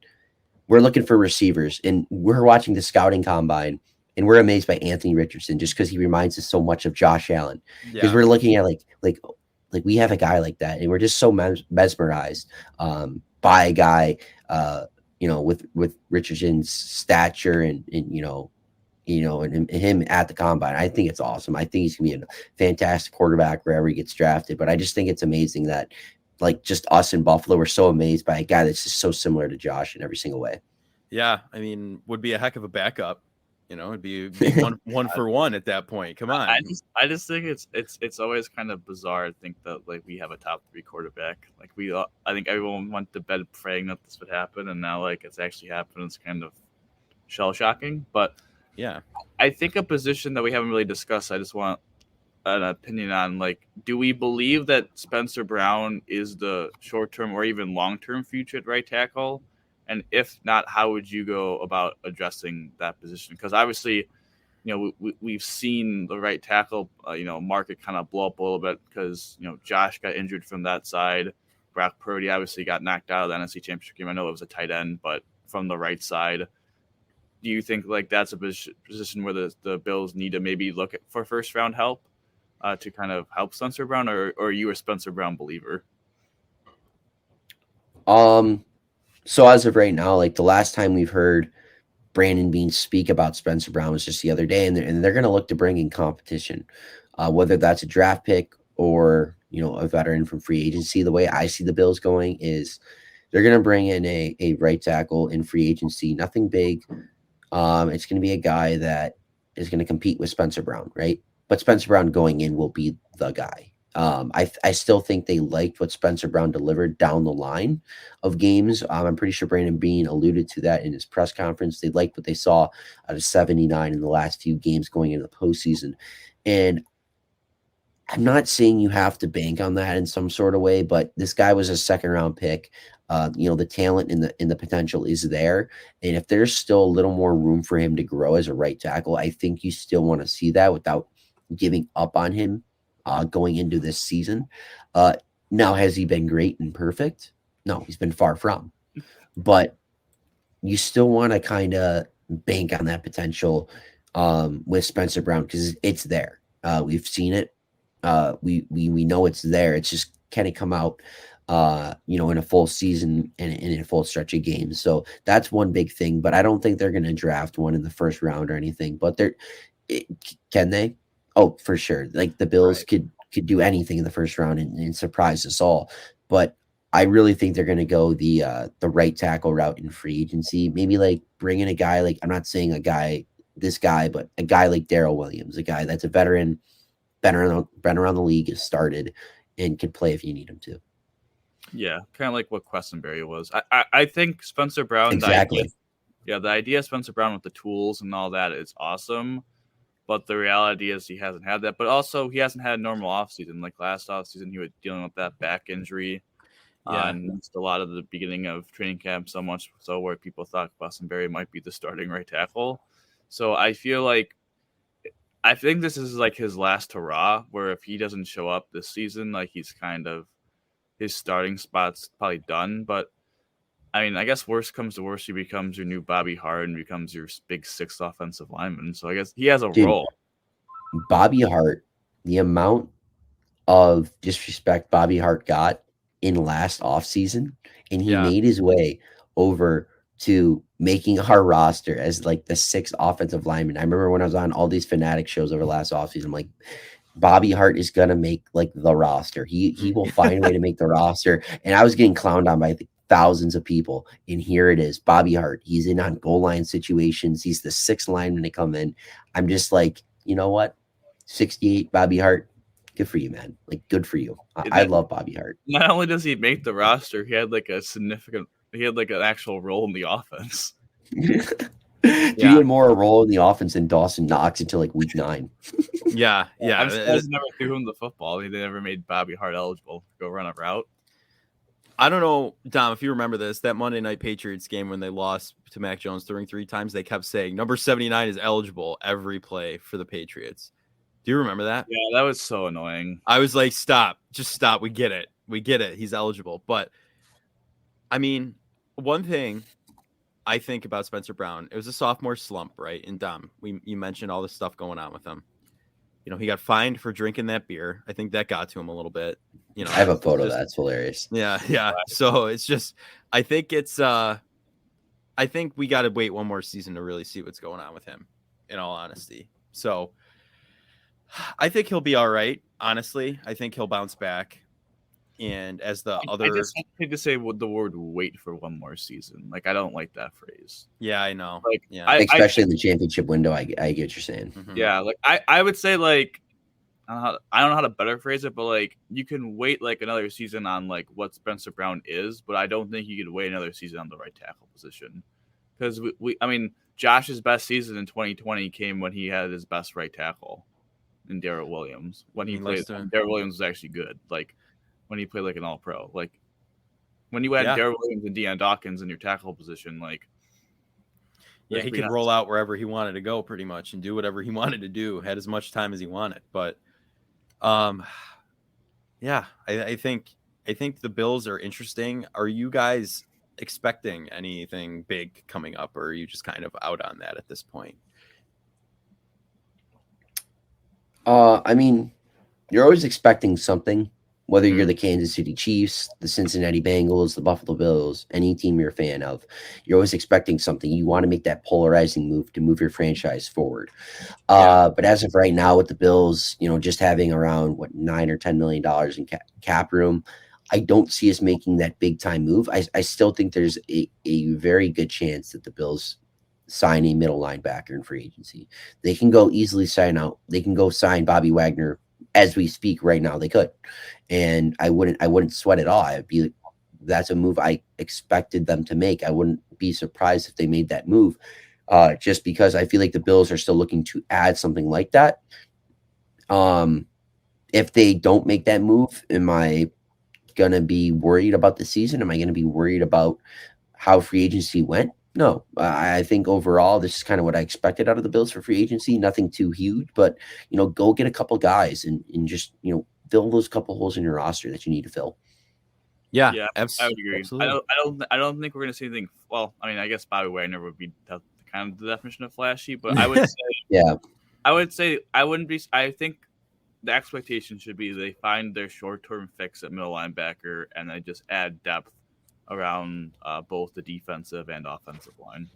We're looking for receivers, and we're watching the scouting combine, and we're amazed by Anthony Richardson just because he reminds us so much of Josh Allen. Because we're looking at like we have a guy like that, and we're just so mesmerized by a guy, with Richardson's stature and him at the combine. I think it's awesome. I think he's gonna be a fantastic quarterback wherever he gets drafted. But I just think it's amazing that like just us in Buffalo were so amazed by a guy that's just so similar to Josh in every single way. Yeah, I mean, would be a heck of a backup. It'd be one for one at that point. Come on. I just think it's always kind of bizarre to think that like we have a top 3 quarterback. Like I think everyone went to bed praying that this would happen, and now like it's actually happened. It's kind of shell shocking, but yeah, I think a position that we haven't really discussed. I just want an opinion on like, do we believe that Spencer Brown is the short term or even long term future at right tackle? And if not, how would you go about addressing that position? Because obviously, we've seen the right tackle, market kind of blow up a little bit because, Josh got injured from that side. Brock Purdy obviously got knocked out of the NFC Championship game. I know it was a tight end, but from the right side, do you think like that's a position where the Bills need to maybe look for first round help to kind of help Spencer Brown, or are you a Spencer Brown believer? So as of right now, like the last time we've heard Brandon Beane speak about Spencer Brown was just the other day, and they're going to look to bring in competition, whether that's a draft pick or a veteran from free agency. The way I see the Bills going is they're going to bring in a right tackle in free agency, nothing big. It's going to be a guy that is going to compete with Spencer Brown, right? But Spencer Brown going in will be the guy. I still think they liked what Spencer Brown delivered down the line of games. I'm pretty sure Brandon Beane alluded to that in his press conference. They liked what they saw out of 79 in the last few games going into the postseason. And I'm not saying you have to bank on that in some sort of way, but this guy was a second round pick. The talent and the potential is there. And if there's still a little more room for him to grow as a right tackle, I think you still want to see that without giving up on him going into this season. Now, has he been great and perfect? No, he's been far from. But you still want to kind of bank on that potential with Spencer Brown because it's there. We've seen it. We know it's there. It's just can it come out, in a full season and in a full stretch of games. So that's one big thing. But I don't think they're going to draft one in the first round or anything. But can they? Oh, for sure. Like the Bills could do anything in the first round and surprise us all. But I really think they're going to go the right tackle route in free agency. Maybe like bring in a guy like, I'm not saying this guy, but a guy like Darrell Williams, a guy that's a veteran, been around the league, has started, and can play if you need him to. Yeah, kind of like what Questenberry was. I think Spencer Brown. Exactly. The idea of Spencer Brown with the tools and all that is awesome. But the reality is he hasn't had that. But also he hasn't had a normal offseason. Like last offseason, he was dealing with that back injury. And missed a lot of the beginning of training camp, so much so where people thought Questenberry might be the starting right tackle. So I think this is like his last hurrah, where if he doesn't show up this season, like he's kind of his starting spot's probably done. But I mean, I guess worst comes to worst, he becomes your new Bobby Hart and becomes your big sixth offensive lineman. So I guess he has a role. Bobby Hart, the amount of disrespect Bobby Hart got in last offseason, and he made his way over to making our roster as like the sixth offensive lineman. I remember when I was on all these Fanatic shows over last offseason, I'm like, Bobby Hart is gonna make like the roster. He will find a way to make the roster. And I was getting clowned on by thousands of people. And here it is, Bobby Hart. He's in on goal line situations. He's the sixth lineman to come in. I'm just like, you know what? 68 Bobby Hart. Good for you, man. Like, good for you. I love Bobby Hart. Not only does he make the roster, he had like an actual role in the offense. He had more a role in the offense than Dawson Knox until like week 9. Yeah. I'm surprised they never threw him the football. They never made Bobby Hart eligible to go run a route. I don't know, Dom, if you remember this, that Monday Night Patriots game when they lost to Mac Jones throwing 3 times, they kept saying number 79 is eligible every play for the Patriots. Do you remember that? Yeah, that was so annoying. I was like, stop. Just stop. We get it. He's eligible. But, I mean, one thing I think about Spencer Brown, it was a sophomore slump, right? And Dom, you mentioned all this stuff going on with him. You know, he got fined for drinking that beer. I think that got to him a little bit. You know, I have a photo. That's hilarious. Yeah. So it's just, I think we got to wait one more season to really see what's going on with him, in all honesty. So I think he'll be all right. Honestly, I think he'll bounce back. And as the other, I just hate to say the word "wait" for one more season. Like, I don't like that phrase. Yeah, I know. Like, yeah, especially in the championship window. I get what you're saying. Mm-hmm. Yeah, like I would say, like, I don't know how to better phrase it, but like, you can wait like another season on like what Spencer Brown is, but I don't think you could wait another season on the right tackle position, because I mean, Josh's best season in 2020 came when he had his best right tackle in Darrell Williams. When he played, Darrell Williams was actually good. Like, when he played like an all-pro, like when you had Darrell Williams and Deion Dawkins in your tackle position, like, yeah, he could roll out wherever he wanted to go pretty much and do whatever he wanted to do, had as much time as he wanted. But yeah, I think the Bills are interesting. Are you guys expecting anything big coming up, or are you just kind of out on that at this point? I mean, you're always expecting something. Whether you're the Kansas City Chiefs, the Cincinnati Bengals, the Buffalo Bills, any team you're a fan of, you're always expecting something. You want to make that polarizing move to move your franchise forward. But as of right now, with the Bills, you know, just having around $9 or $10 million in cap room, I don't see us making that big time move. I still think there's a very good chance that the Bills sign a middle linebacker in free agency. They can go easily sign out. They can go sign Bobby Wagner as we speak right now. They could. And I wouldn't sweat it all. That's a move I expected them to make. I wouldn't be surprised if they made that move, just because I feel like the Bills are still looking to add something like that. If they don't make that move, am I gonna be worried about the season? Am I gonna be worried about how free agency went? No, I think overall this is kind of what I expected out of the Bills for free agency. Nothing too huge, but you know, go get a couple guys and just, you know, fill those couple holes in your roster that you need to fill. Yeah, I would agree. Absolutely. I don't think we're going to see anything. Well, I mean, I guess Bobby Wagner would be kind of the definition of flashy, but I would say, I wouldn't be. I think the expectation should be they find their short-term fix at middle linebacker, and they just add depth around both the defensive and offensive line,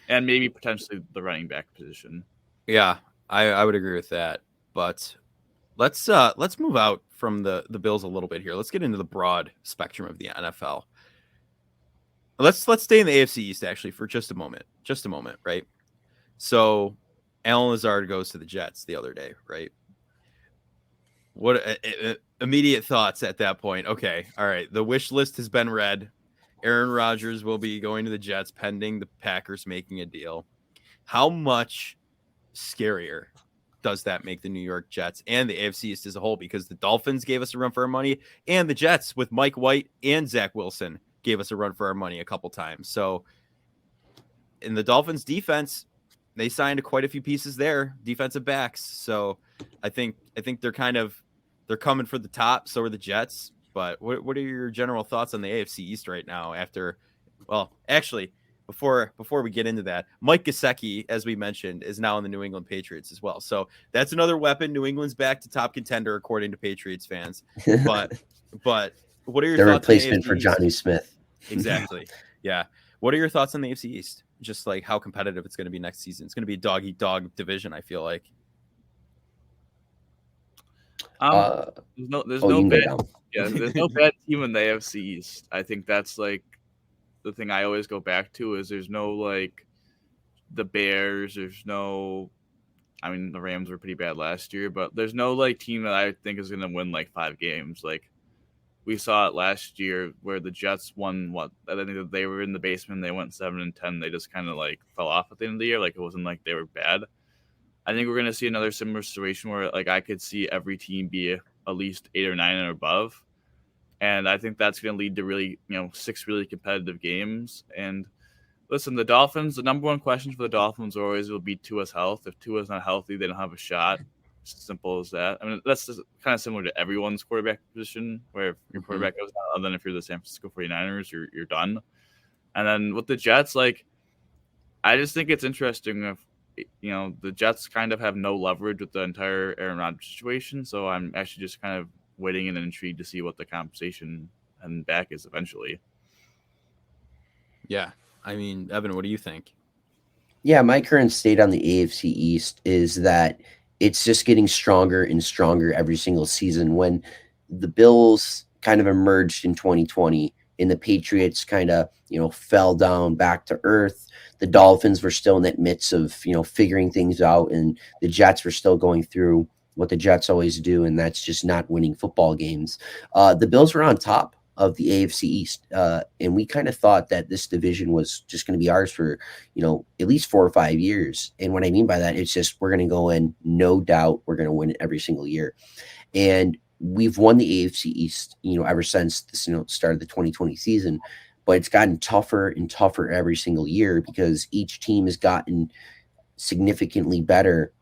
and maybe potentially the running back position. Yeah, I would agree with that, but let's move out from the Bills a little bit here. Let's get into the broad spectrum of the NFL. Let's stay in the AFC East actually for just a moment, right? So Allen Lazard goes to the Jets the other day, right? What immediate thoughts at that point? Okay, all right. The wish list has been read. Aaron Rodgers will be going to the Jets pending the Packers making a deal. How much scarier does that make the New York Jets and the AFC East as a whole? Because the Dolphins gave us a run for our money, and the Jets with Mike White and Zach Wilson gave us a run for our money a couple times. So in the Dolphins defense, they signed quite a few pieces there, defensive backs. So I think they're coming for the top. So are the Jets. But what are your general thoughts on the AFC East right now? Actually, before we get into that, Mike Gesicki, as we mentioned, is now in the New England Patriots as well. So that's another weapon. New England's back to top contender according to Patriots fans. But what are your The thoughts on the replacement AFC for East? Johnny Smith. Exactly. Yeah. What are your thoughts on the AFC East? Just like how competitive it's going to be next season. It's going to be a dog-eat-dog division, I feel like. There's you no can bad go down. there's no bad team in the AFC East. I think that's like the thing I always go back to is there's no like the Bears, there's no I mean the Rams were pretty bad last year, but there's no like team that I think is gonna win like 5 games. Like we saw it last year where the Jets won I think that they were in the basement, they went 7-10. They just kind of like fell off at the end of the year. Like it wasn't like they were bad. I think we're gonna see another similar situation where like I could see every team be at least 8 or 9 and above. And I think that's going to lead to really, 6 really competitive games. And listen, the Dolphins, the number one question for the Dolphins always will be Tua's health. If Tua's not healthy, they don't have a shot. It's as simple as that. I mean, that's just kind of similar to everyone's quarterback position, where if your quarterback goes down, other than if you're the San Francisco 49ers, you're done. And then with the Jets, like, I just think it's interesting if, the Jets kind of have no leverage with the entire Aaron Rodgers situation. So I'm actually just kind of waiting and intrigued to see what the compensation and back is eventually. Yeah. I mean, Evan, what do you think? Yeah, my current state on the AFC East is that it's just getting stronger and stronger every single season. When the Bills kind of emerged in 2020 and the Patriots kind of, fell down back to earth, the Dolphins were still in that midst of, figuring things out, and the Jets were still going through what the Jets always do, and that's just not winning football games. The Bills were on top of the AFC East, and we kind of thought that this division was just going to be ours for, at least 4 or 5 years. And what I mean by that, it's just we're going to go in, no doubt, we're going to win it every single year. And we've won the AFC East, ever since this, start of the 2020 season. But it's gotten tougher and tougher every single year because each team has gotten significantly better,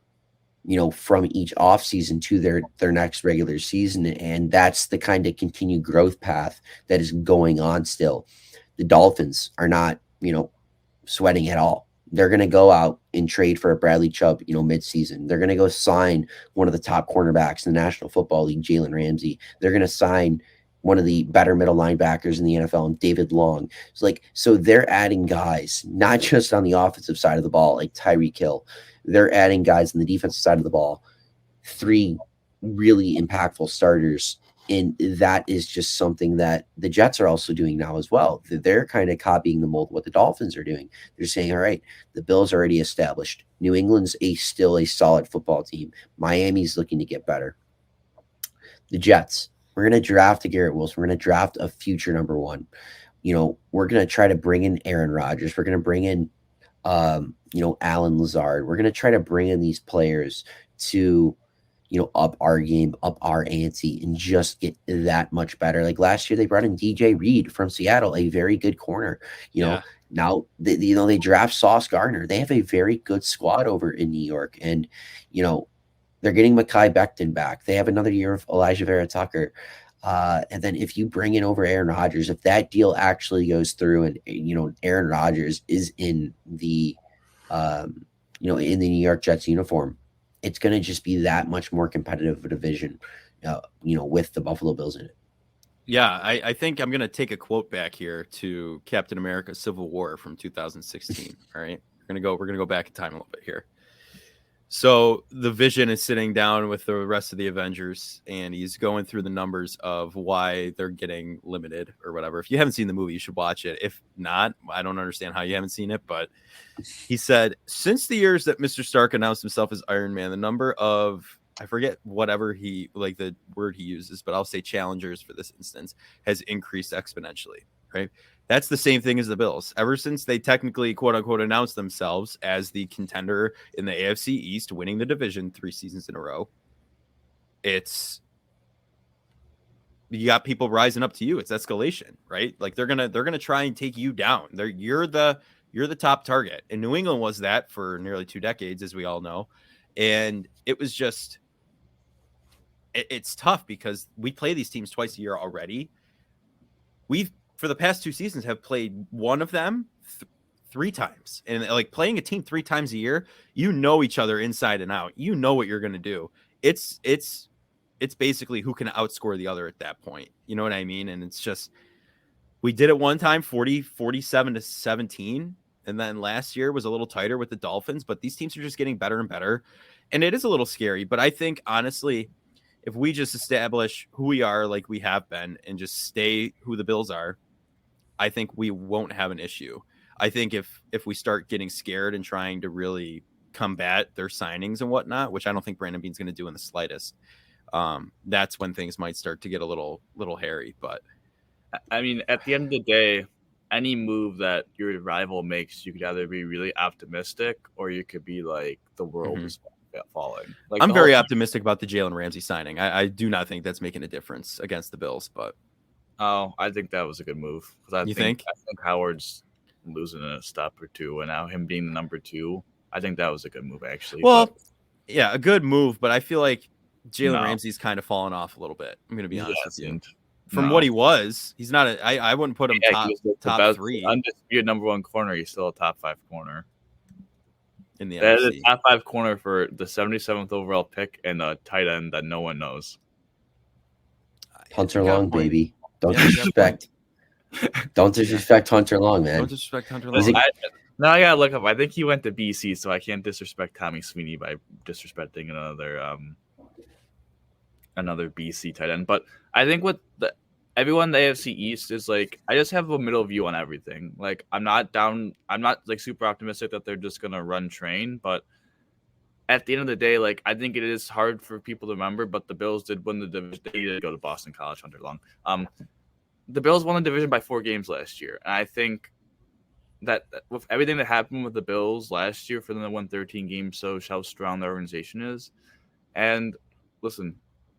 from each offseason to their next regular season. And that's the kind of continued growth path that is going on still. The Dolphins are not, sweating at all. They're going to go out and trade for a Bradley Chubb, mid-season. They're going to go sign one of the top cornerbacks in the National Football League, Jalen Ramsey. They're going to sign one of the better middle linebackers in the NFL, David Long. So they're adding guys, not just on the offensive side of the ball, like Tyreek Hill. They're adding guys on the defensive side of the ball, 3 really impactful starters. And that is just something that the Jets are also doing now as well. They're kind of copying the mold of what the Dolphins are doing. They're saying, all right, the Bills are already established. New England's still a solid football team. Miami's looking to get better. The Jets, we're going to draft a Garrett Wilson. We're going to draft a future number 1. We're going to try to bring in Aaron Rodgers. We're going to bring in, Alan Lazard. We're going to try to bring in these players to, up our game, up our ante, and just get that much better. Like last year, they brought in DJ Reed from Seattle, a very good corner. Now they draft Sauce Gardner. They have a very good squad over in New York, and they're getting Mekhi Becton back. They have another year of Elijah Vera Tucker. And then if you bring in over Aaron Rodgers, if that deal actually goes through and, Aaron Rodgers is in the, in the New York Jets uniform, it's going to just be that much more competitive of a division, with the Buffalo Bills in it. Yeah, I think I'm going to take a quote back here to Captain America Civil War from 2016. All right. We're going to go back in time a little bit here. So the Vision is sitting down with the rest of the Avengers, and he's going through the numbers of why they're getting limited or whatever. If you haven't seen the movie, you should watch it. If not, I don't understand how you haven't seen it. But he said, since the years that Mr. Stark announced himself as Iron Man, the number of, I forget whatever the word he uses, but I'll say challengers for this instance, has increased exponentially, right? That's the same thing as the Bills. Ever since they technically, quote unquote, announced themselves as the contender in the AFC East, winning the division 3 seasons in a row, you got people rising up to you. It's escalation, right? Like they're gonna try and take you down. You're the top target. And New England was that for nearly 2 decades, as we all know. And it was just it's tough because we play these teams twice a year already. We've, for the past 2 seasons, have played one of them 3 times. And like playing a team 3 times a year, you know each other inside and out. You know what you're going to do. It's basically who can outscore the other at that point. You know what I mean? And it's just, we did it one time 47-17. And then last year was a little tighter with the Dolphins, but these teams are just getting better and better. And it is a little scary, but I think honestly, if we just establish who we are like we have been and just stay who the Bills are, I think we won't have an issue. I think if we start getting scared and trying to really combat their signings and whatnot, which I don't think Brandon Beane's going to do in the slightest, that's when things might start to get a little hairy. But I mean, at the end of the day, any move that your rival makes, you could either be really optimistic or you could be like the world is falling. Like, I'm very optimistic about the Jalen Ramsey signing. I do not think that's making a difference against the Bills, but I think that was a good move. I think Howard's losing a step or two, and now him being the number 2, I think that was a good move actually. Well, yeah, a good move, but I feel like Jalen Ramsey's kind of fallen off a little bit. I'm going to be honest with you. From what he was, he's not. I wouldn't put him top 3. Undisputed number 1 corner. He's still a top 5 corner in the that NFC. is a top 5 corner for the 77th overall pick and a tight end that no one knows. Hunter Long, baby. Don't disrespect. Don't disrespect Hunter Long, man. Don't disrespect Hunter Long. Now I gotta look up. I think he went to BC, so I can't disrespect Tommy Sweeney by disrespecting another BC tight end. But I think with everyone in the AFC East is like, I just have a middle view on everything. Like, I'm not like super optimistic that they're just gonna run train, but at the end of the day, like, I think it is hard for people to remember, but the Bills did win the division. They did go to Boston College, Hunter Long. The Bills won the division by 4 games last year, and I think that with everything that happened with the Bills last year, for them to win 13 games shows how strong the organization is. And listen,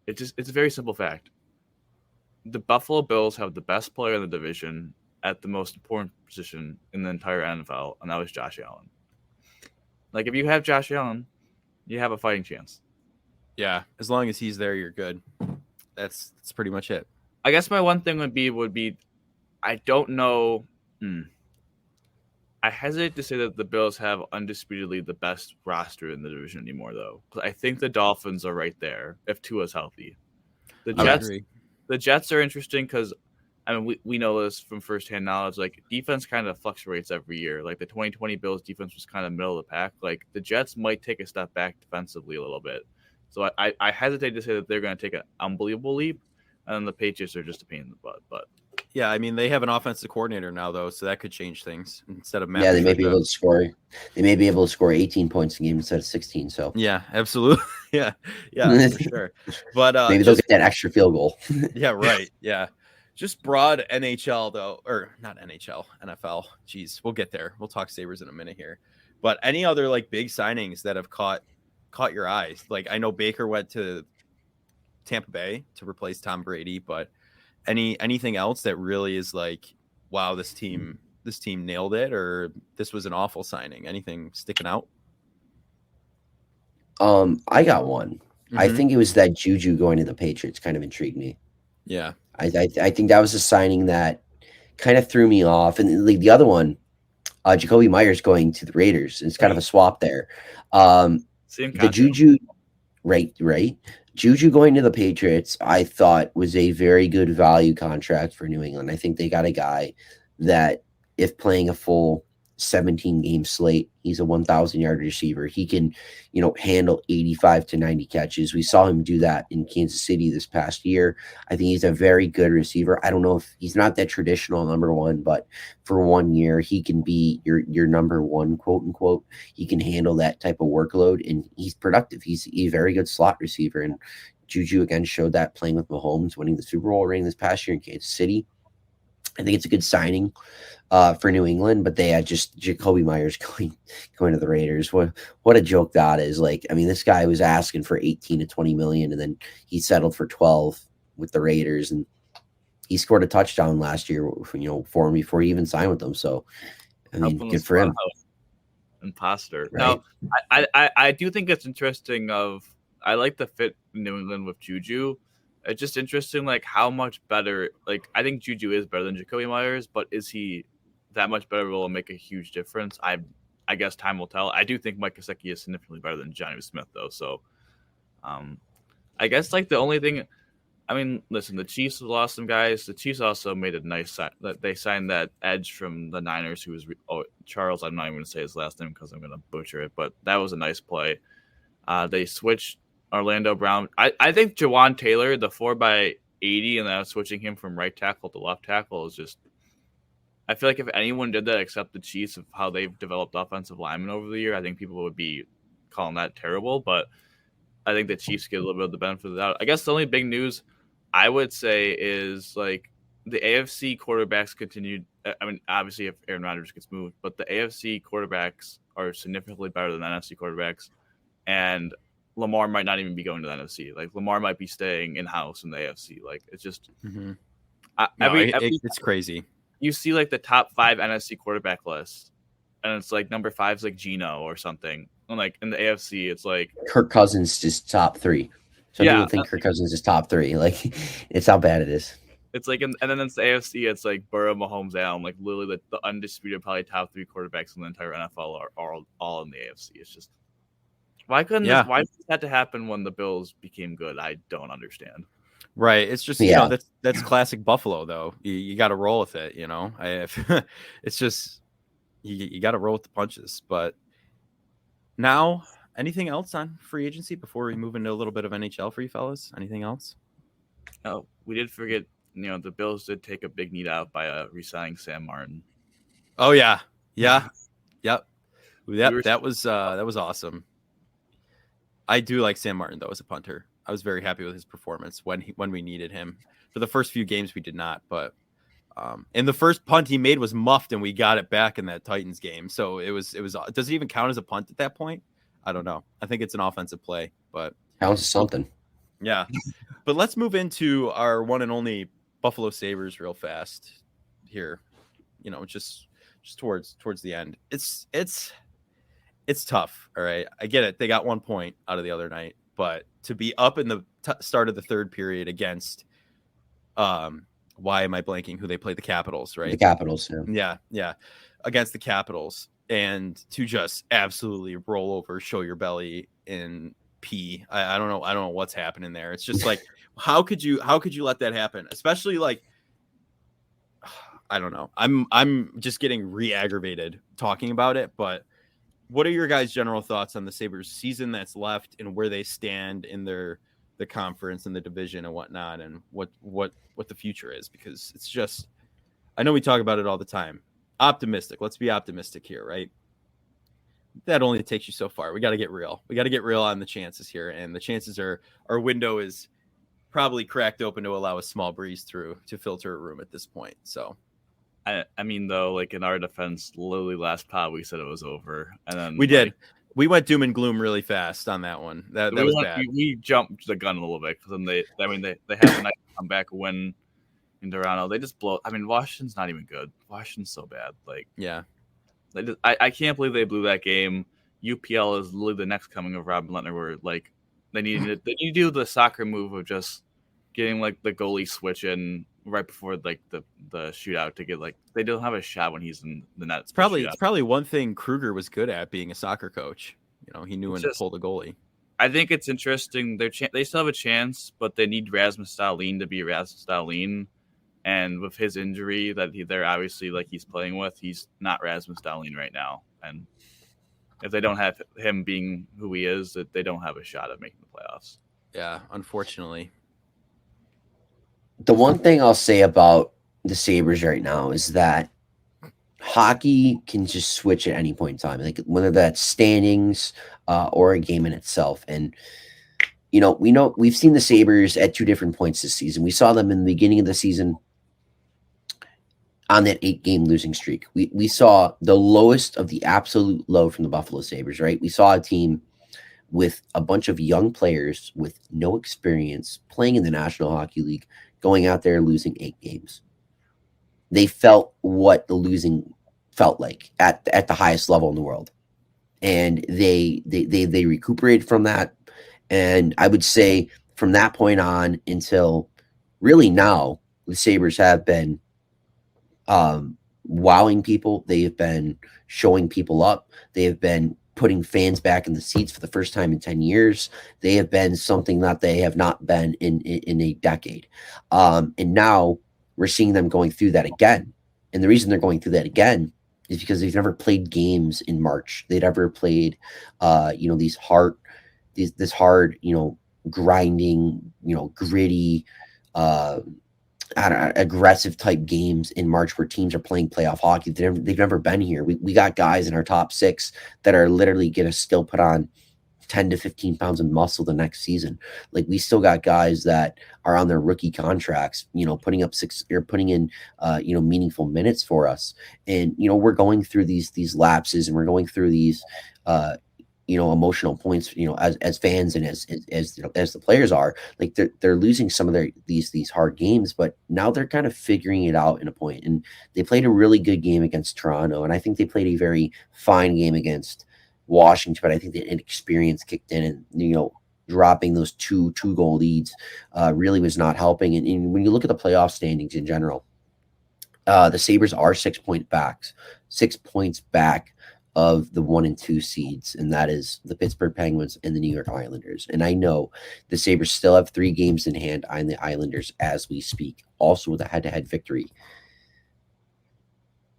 it's a very simple fact. The Buffalo Bills have the best player in the division at the most important position in the entire NFL, and that was Josh Allen. Like, if you have Josh Allen, you have a fighting chance. Yeah, as long as he's there, you're good. That's pretty much it. I guess my one thing would be I don't know. I hesitate to say that the Bills have undisputedly the best roster in the division anymore, though. I think the Dolphins are right there if Tua's healthy. The Jets are interesting because, I mean, we know this from firsthand knowledge. Like, defense kind of fluctuates every year. Like, the 2020 Bills defense was kind of middle of the pack. Like, the Jets might take a step back defensively a little bit. So I hesitate to say that they're going to take an unbelievable leap, and then the Patriots are just a pain in the butt. But yeah, I mean, they have an offensive coordinator now, though, so that could change things instead of Matt. Yeah, they may be able to score. They may be able to score 18 points a game instead of 16. So yeah, absolutely. yeah, for sure. But maybe they'll get that extra field goal. Yeah, right. Yeah, just broad NHL though, or not NHL, NFL. Jeez, we'll get there. We'll talk Sabres in a minute here. But any other like big signings that have caught your eyes? Like, I know Baker went to Tampa Bay to replace Tom Brady, but anything else that really is like, wow, this team nailed it, or this was an awful signing? Anything sticking out? I got one. Mm-hmm. I think it was that Juju going to the Patriots kind of intrigued me. Yeah, I think that was a signing that kind of threw me off. And like the other one, Jacoby Myers going to the Raiders. It's kind of a swap there. The Juju, right. Juju going to the Patriots, I thought was a very good value contract for New England. I think they got a guy that, if playing a full 17-game slate, he's a 1,000-yard receiver. He can, handle 85 to 90 catches. We saw him do that in Kansas City this past year. I think he's a very good receiver. I don't know if he's not that traditional number 1, but for 1 year, he can be your number 1, quote unquote. He can handle that type of workload, and he's productive. He's a very good slot receiver. And Juju again showed that playing with Mahomes, winning the Super Bowl ring this past year in Kansas City. I think it's a good signing for New England, but they had just Jacoby Myers going to the Raiders. What a joke that is. Like, I mean, this guy was asking for 18 to 20 million, and then he settled for 12 with the Raiders, and he scored a touchdown last year, for him before he even signed with them. So, I mean, good for him. Imposter. Right? Now, I do think it's interesting of I like the fit in New England with Juju. It's just interesting, like how much better. Like I think Juju is better than Jacoby Myers, but is he that much better? Will make a huge difference. I guess time will tell. I do think Mike Gesicki is significantly better than Johnny Smith, though. So, I guess like the only thing. I mean, listen, the Chiefs lost some guys. The Chiefs also made a nice sign. That they signed that edge from the Niners, who was Charles. I'm not even going to say his last name because I'm going to butcher it, but that was a nice play. They switched Orlando Brown. I think Jawan Taylor, the 4x80, and then switching him from right tackle to left tackle is just. I feel like if anyone did that except the Chiefs of how they've developed offensive linemen over the year, I think people would be calling that terrible. But I think the Chiefs get a little bit of the benefit of the doubt. I guess the only big news I would say is like the AFC quarterbacks continued. I mean, obviously, if Aaron Rodgers gets moved, but the AFC quarterbacks are significantly better than NFC quarterbacks, and Lamar might not even be going to the NFC. Like Lamar might be staying in house in the AFC. Like it's just it's crazy. You see like the top 5 NFC quarterback list, and it's like number 5 is like Geno or something. And like in the AFC, it's like Kirk Cousins is top 3. Some people think Kirk Cousins is top 3. Like, it's how bad it is. It's like, and then it's the AFC. It's like Burrow, Mahomes, Allen. Like literally, the undisputed probably top 3 quarterbacks in the entire NFL are all in the AFC. It's just why couldn't why did that to happen when the Bills became good? I don't understand. Right. It's just, you know, that's classic Buffalo, though. You got to roll with it, you know. It's just you got to roll with the punches. But now, anything else on free agency before we move into a little bit of NHL for you fellas? Anything else? Oh, we did forget, you know, the Bills did take a big need out by re-signing Sam Martin. Oh, yeah. Yeah. Yep. That was awesome. I do like Sam Martin, though, as a punter. I was very happy with his performance when we needed him. For the first few games, we did not, but and the first punt he made was muffed, and we got it back in that Titans game. So it was. Does it even count as a punt at that point? I don't know. I think it's an offensive play, but counts as something. Yeah, but let's move into our one and only Buffalo Sabres real fast here. You know, just towards the end. It's tough. All right, I get it. They got 1 point out of the other night. But to be up in the start of the third period against, why am I blanking? Who they play? The Capitals, right? The Capitals, yeah, against the Capitals, and to just absolutely roll over, show your belly, and pee. I don't know what's happening there. It's just like, how could you let that happen? Especially like, I don't know. I'm just getting re-aggravated talking about it, but. What are your guys' general thoughts on the Sabres season that's left and where they stand in the conference and the division and whatnot, and what the future is? Because it's just, I know we talk about it all the time. Optimistic. Let's be optimistic here, right? That only takes you so far. We got to get real. We got to get real on the chances here, and the chances are our window is probably cracked open to allow a small breeze through to filter a room at this point. So. I mean, though, like in our defense, literally last pod we said it was over, and then we did. We went doom and gloom really fast on that one. That was bad. We jumped the gun a little bit because then they have a nice comeback win in Toronto. They just blow. I mean, Washington's not even good. Washington's so bad. Like, yeah, I can't believe they blew that game. UPL is literally the next coming of Robin Lehner. Where like they need to do the soccer move of just getting like the goalie switch in right before like the shootout to get like they don't have a shot when he's in the net. It's probably one thing Kruger was good at, being a soccer coach. You know, he knew when to pull the goalie. I think it's interesting. They still have a chance, but they need Rasmus Dahlin to be Rasmus Dahlin. And with his injury that they're obviously like he's playing with, he's not Rasmus Dahlin right now. And if they don't have him being who he is, that they don't have a shot at making the playoffs. Yeah, unfortunately. The one thing I'll say about the Sabres right now is that hockey can just switch at any point in time, like whether that's standings or a game in itself. And you know we've seen the Sabres at 2 different points this season. We saw them in the beginning of the season on that 8-game losing streak. We saw the lowest of the absolute low from the Buffalo Sabres, right? We saw a team with a bunch of young players with no experience playing in the National Hockey League, going out there and losing 8 games. They felt what the losing felt like at the highest level in the world. And they recuperated from that, And I would say from that point on until really now, the Sabres have been wowing people. They have been showing people up. They have been putting fans back in the seats for the first time in 10 years. They have been something that they have not been in a decade. And now we're seeing them going through that again. And the reason they're going through that again is because they've never played games in March. They'd ever played, this hard, grinding, gritty, aggressive type games in March where teams are playing playoff hockey. They've never been here. We got guys in our top 6 that are literally going to still put on 10 to 15 pounds of muscle the next season. Like, we still got guys that are on their rookie contracts, putting up 6 or putting in, meaningful minutes for us. And, we're going through these lapses, and we're going through these, emotional points, as fans and as the players are. Like, they're losing some of these hard games, but now they're kind of figuring it out in a point. And they played a really good game against Toronto, and I think they played a very fine game against Washington, but I think the inexperience kicked in, and dropping those two goal leads really was not helping. And when you look at the playoff standings in general, the Sabres are 6 points back of the 1 and 2 seeds, and that is the Pittsburgh Penguins and the New York Islanders. And I know the Sabres still have 3 games in hand on the Islanders as we speak, also with a head-to-head victory.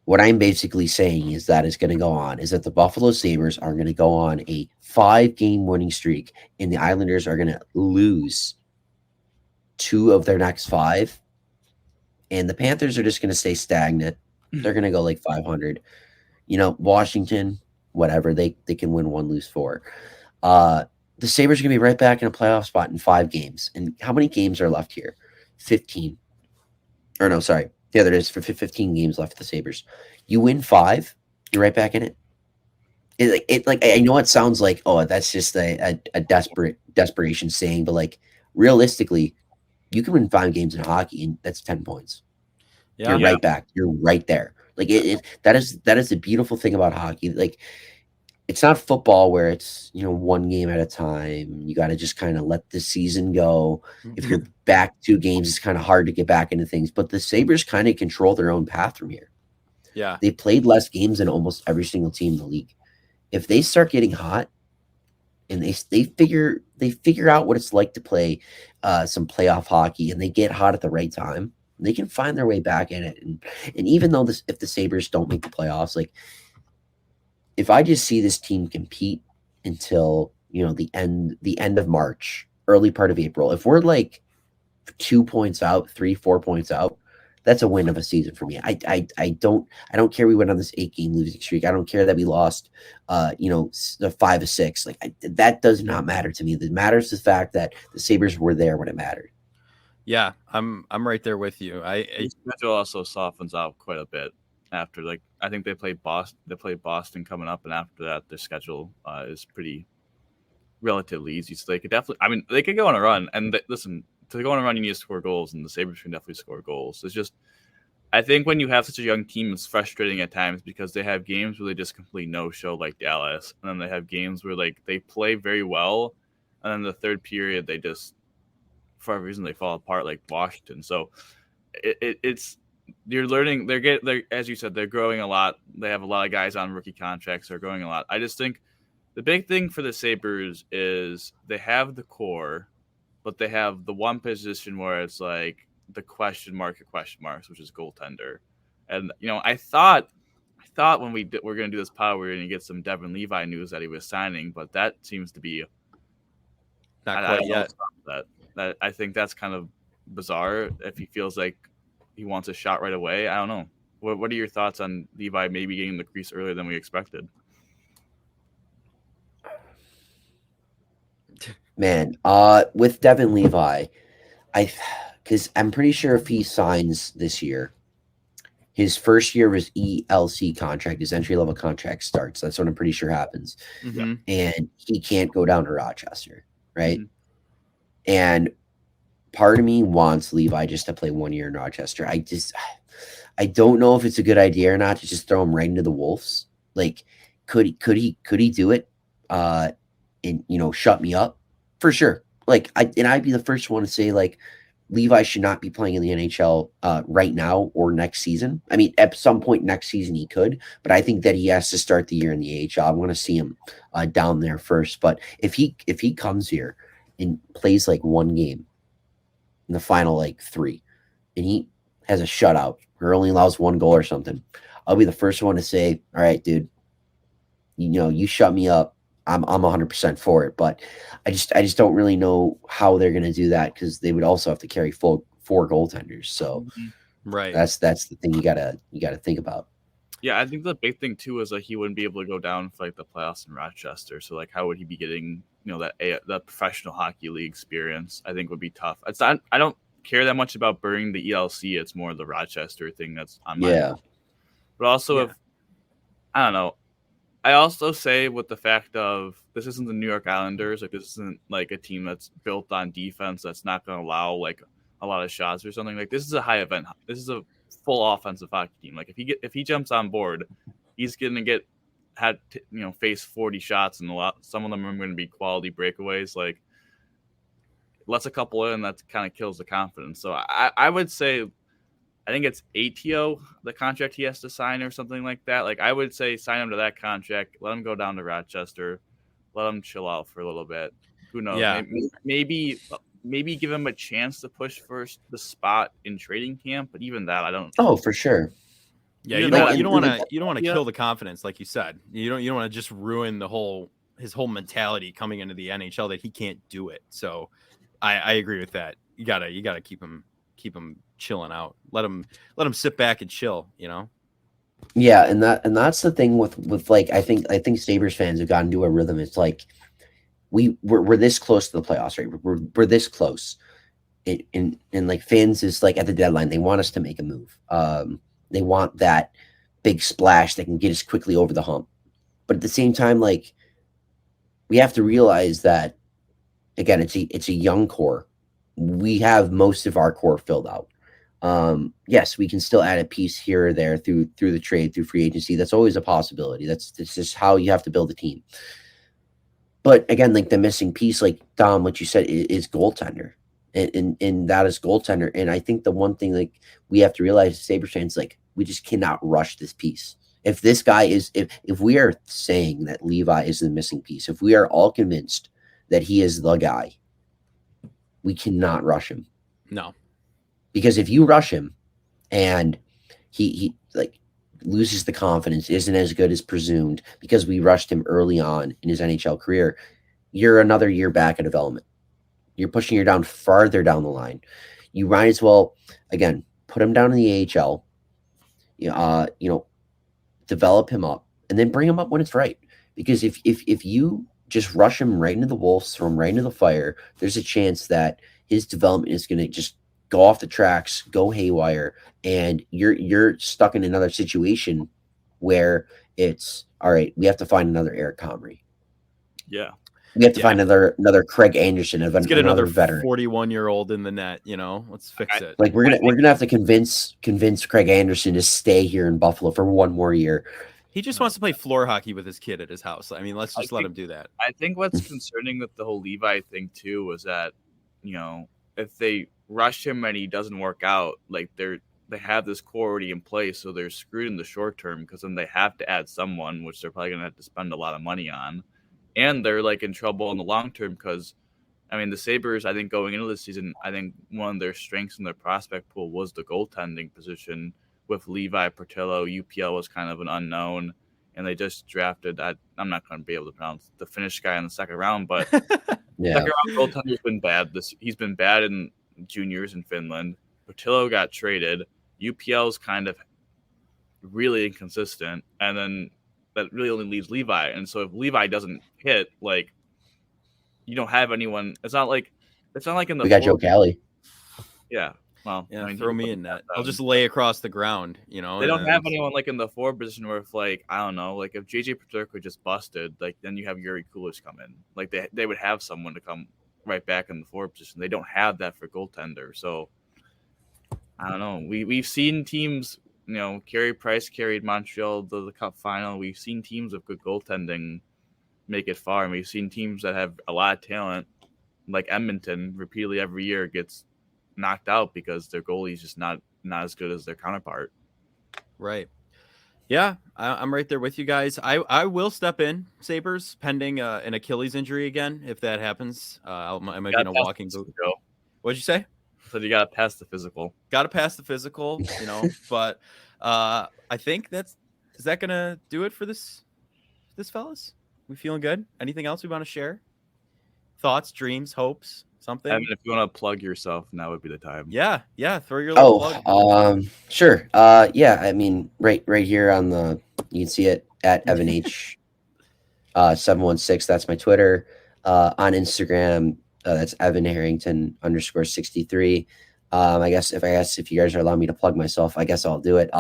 What I'm basically saying is that the Buffalo Sabres are going to go on a 5-game winning streak, and the Islanders are going to lose 2 of their next 5, and the Panthers are just going to stay stagnant. They're going to go like 500. Washington, whatever, they can win 1, lose 4. The Sabres are going to be right back in a playoff spot in 5 games. And how many games are left here? 15. Or no, sorry. Yeah, there is 15 games left for the Sabres. You win 5, you're right back in it. I know it sounds like, oh, that's just a desperation saying, but like, realistically, you can win 5 games in hockey, and that's 10 points. Yeah. You're right back. You're right there. Like, that is the beautiful thing about hockey. Like, it's not football where it's 1 game at a time. You got to just kind of let the season go. If you're back 2 games, it's kind of hard to get back into things. But the Sabres kind of control their own path from here. Yeah, they played less games than almost every single team in the league. If they start getting hot, and they figure out what it's like to play some playoff hockey, and they get hot at the right time, they can find their way back in it. And even though if the Sabres don't make the playoffs, like, if I just see this team compete until the end of March, early part of April, if we're like 2 points out, 3-4 points out, that's a win of a season for me. I don't care we went on this 8-game losing streak. I don't care that we lost the 5 of 6. Like, that does not matter to me. It matters the fact that the Sabres were there when it mattered. Yeah, I'm right there with you. The schedule also softens out quite a bit after. Like, I think they play Boston. They play Boston coming up, and after that, their schedule is pretty relatively easy. So they could definitely. I mean, they could go on a run. And listen, to go on a run, you need to score goals, and the Sabres can definitely score goals. It's just, I think when you have such a young team, it's frustrating at times because they have games where they just completely no-show, like Dallas, and then they have games where like they play very well, and then the third period they just, for a reason, they fall apart, like Washington. So it's you're learning. They're as you said, they're growing a lot. They have a lot of guys on rookie contracts. They're growing a lot. I just think the big thing for the Sabres is they have the core, but they have the one position where it's like the question marks, which is goaltender. And I thought when we're going to do this pod, we were going to get some Devin Levi news that he was signing, but that seems to be not quite yet. That I think that's kind of bizarre if he feels like he wants a shot right away. I don't know. What are your thoughts on Levi maybe getting the crease earlier than we expected? Man, with Devin Levi, because I'm pretty sure if he signs this year, his first year of his ELC contract, his entry level contract starts. That's what I'm pretty sure happens. Mm-hmm. And he can't go down to Rochester, right? Mm-hmm. And part of me wants Levi just to play 1 year in Rochester. I don't know if it's a good idea or not to just throw him right into the Wolves. Like, could he do it? And shut me up For sure. Like I'd be the first one to say like Levi should not be playing in the NHL right now or next season. I mean, at some point next season he could, but I think that he has to start the year in the AHL. I want to see him down there first. But if he comes here and plays like one game in the final like 3, and he has a shutout or only allows 1 goal or something, I'll be the first one to say, "All right, dude, you shut me up. I'm 100% for it." But I just don't really know how they're going to do that because they would also have to carry 4 goaltenders. So right, that's the thing you gotta think about. Yeah, I think the big thing too is like he wouldn't be able to go down for like the playoffs in Rochester. So like, how would he be getting that professional hockey league experience? I think would be tough. It's not. I don't care that much about burning the ELC. It's more the Rochester thing that's on my mind. But also, if I don't know. I also say with the fact of this isn't the New York Islanders, like this isn't like a team that's built on defense that's not going to allow like a lot of shots or something. Like this is a high event. This is a full offensive hockey team. Like if he jumps on board, he's going to face 40 shots and some of them are going to be quality breakaways. Like lets a couple in, that kind of kills the confidence. So I would say. I think it's ATO, the contract he has to sign or something like that. Like I would say sign him to that contract, let him go down to Rochester, let him chill out for a little bit. Who knows? Yeah. Maybe give him a chance to push for the spot in training camp, but even that I don't. Oh, for sure. Yeah, you don't want to kill the confidence, like you said. You don't want to just ruin his whole mentality coming into the NHL that he can't do it. So I agree with that. You gotta keep him chilling out. Let him sit back and chill, Yeah, and that's the thing with like I think Sabres fans have gotten into a rhythm. It's like we're this close to the playoffs, right? We're this close. And like fans is like at the deadline, they want us to make a move. They want that big splash that can get us quickly over the hump. But at the same time, like we have to realize that again, it's a young core. We have most of our core filled out. Yes, we can still add a piece here or there through the trade, through free agency. That's always a possibility. That's just how you have to build a team. But again, like the missing piece, like Dom, what you said is goaltender, and that is goaltender. And I think the one thing like we have to realize, Sabres fans, like we just cannot rush this piece. If this guy is, if we are saying that Levi is the missing piece, if we are all convinced that he is the guy, we cannot rush him. No. Because if you rush him and he like loses the confidence, isn't as good as presumed because we rushed him early on in his NHL career, you're another year back in development. You're pushing her down farther down the line. You might as well, again, put him down in the AHL, develop him up and then bring him up when it's right. Because if you just rush him right into the wolves, throw him right into the fire, there's a chance that his development is going to just go off the tracks, go haywire, and you're stuck in another situation where it's all right. We have to find another Eric Comrie. Yeah, we have to find another Craig Anderson of let's get another veteran, 41-year-old in the net. Let's fix it. Like we're gonna have to convince Craig Anderson to stay here in Buffalo for one more year. He just wants to play floor hockey with his kid at his house. I mean, let's just let him do that. I think what's concerning with the whole Levi thing too was that if they rush him and he doesn't work out, like they have this core already in place, so they're screwed in the short term because then they have to add someone, which they're probably gonna have to spend a lot of money on, and they're like in trouble in the long term because, I mean, the Sabres, I think going into the season, I think one of their strengths in their prospect pool was the goaltending position with Levi, Portillo. UPL was kind of an unknown, and they just drafted. I'm not going to be able to pronounce the Finnish guy in the second round, but yeah. Second round goaltender's been bad. He's been bad in juniors in Finland. Portillo got traded. UPL's kind of really inconsistent, and then that really only leaves Levi. And so if Levi doesn't hit, like you don't have anyone. It's not like in the. We got Joe Kelly. Yeah. Well, yeah, I mean, throw me in that. I'll just lay across the ground, They don't have anyone like in the forward position where if like, I don't know, like if JJ Peterka just busted, like then you have Yuri Kulich come in. Like they would have someone to come right back in the forward position. They don't have that for goaltender. So I don't know. We've seen teams, Carey Price carried Montreal to the Cup final. We've seen teams with good goaltending make it far, and we've seen teams that have a lot of talent like Edmonton repeatedly every year gets knocked out because their goalie is just not as good as their counterpart. Right. Yeah, I'm right there with you guys. I will step in, Sabres, pending an Achilles injury again. If that happens, I might be in a walking boot. What'd you say? So you got to pass the physical. Got to pass the physical, but I think is that going to do it for this fellas? We feeling good? Anything else we want to share? Thoughts, dreams, hopes, something? I mean, if you want to plug yourself, now would be the time. Yeah. Throw your little plug. Sure. Yeah, I mean, right here on you can see it at Evan H 716. That's my Twitter. On Instagram, that's Evan Harrington _63. I guess if you guys are allowing me to plug myself, I guess I'll do it.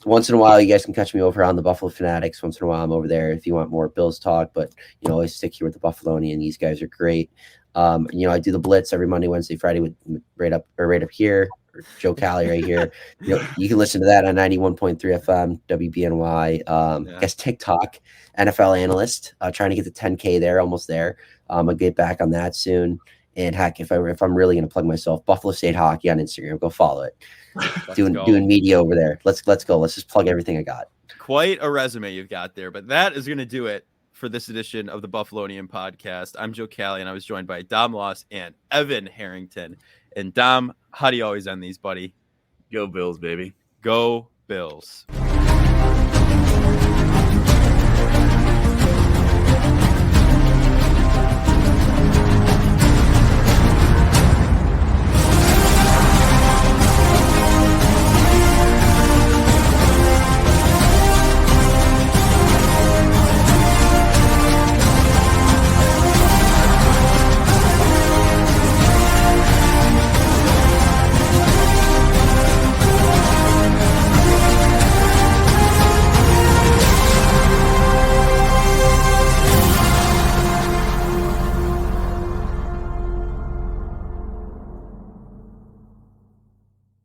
Once in a while, you guys can catch me over on the Buffalo Fanatics. Once in a while, I'm over there if you want more Bills talk, but always stick here with the Buffalonian. These guys are great. I do the Blitz every Monday, Wednesday, Friday with right up here, or Joe Cali right here. You can listen to that on 91.3 FM, WBNY. I guess TikTok, NFL analyst, trying to get to 10K there, almost there. I'll get back on that soon. And heck, if I'm really going to plug myself, Buffalo State Hockey on Instagram, go follow it. Doing media over there. Let's go. Let's just plug everything I got. Quite a resume you've got there, but that is going to do it for this edition of the Buffalonian podcast. I'm Joe Cali, and I was joined by Dom Loss and Evan Harrington. And Dom, how do you always end these, buddy? Go Bills, baby. Go Bills.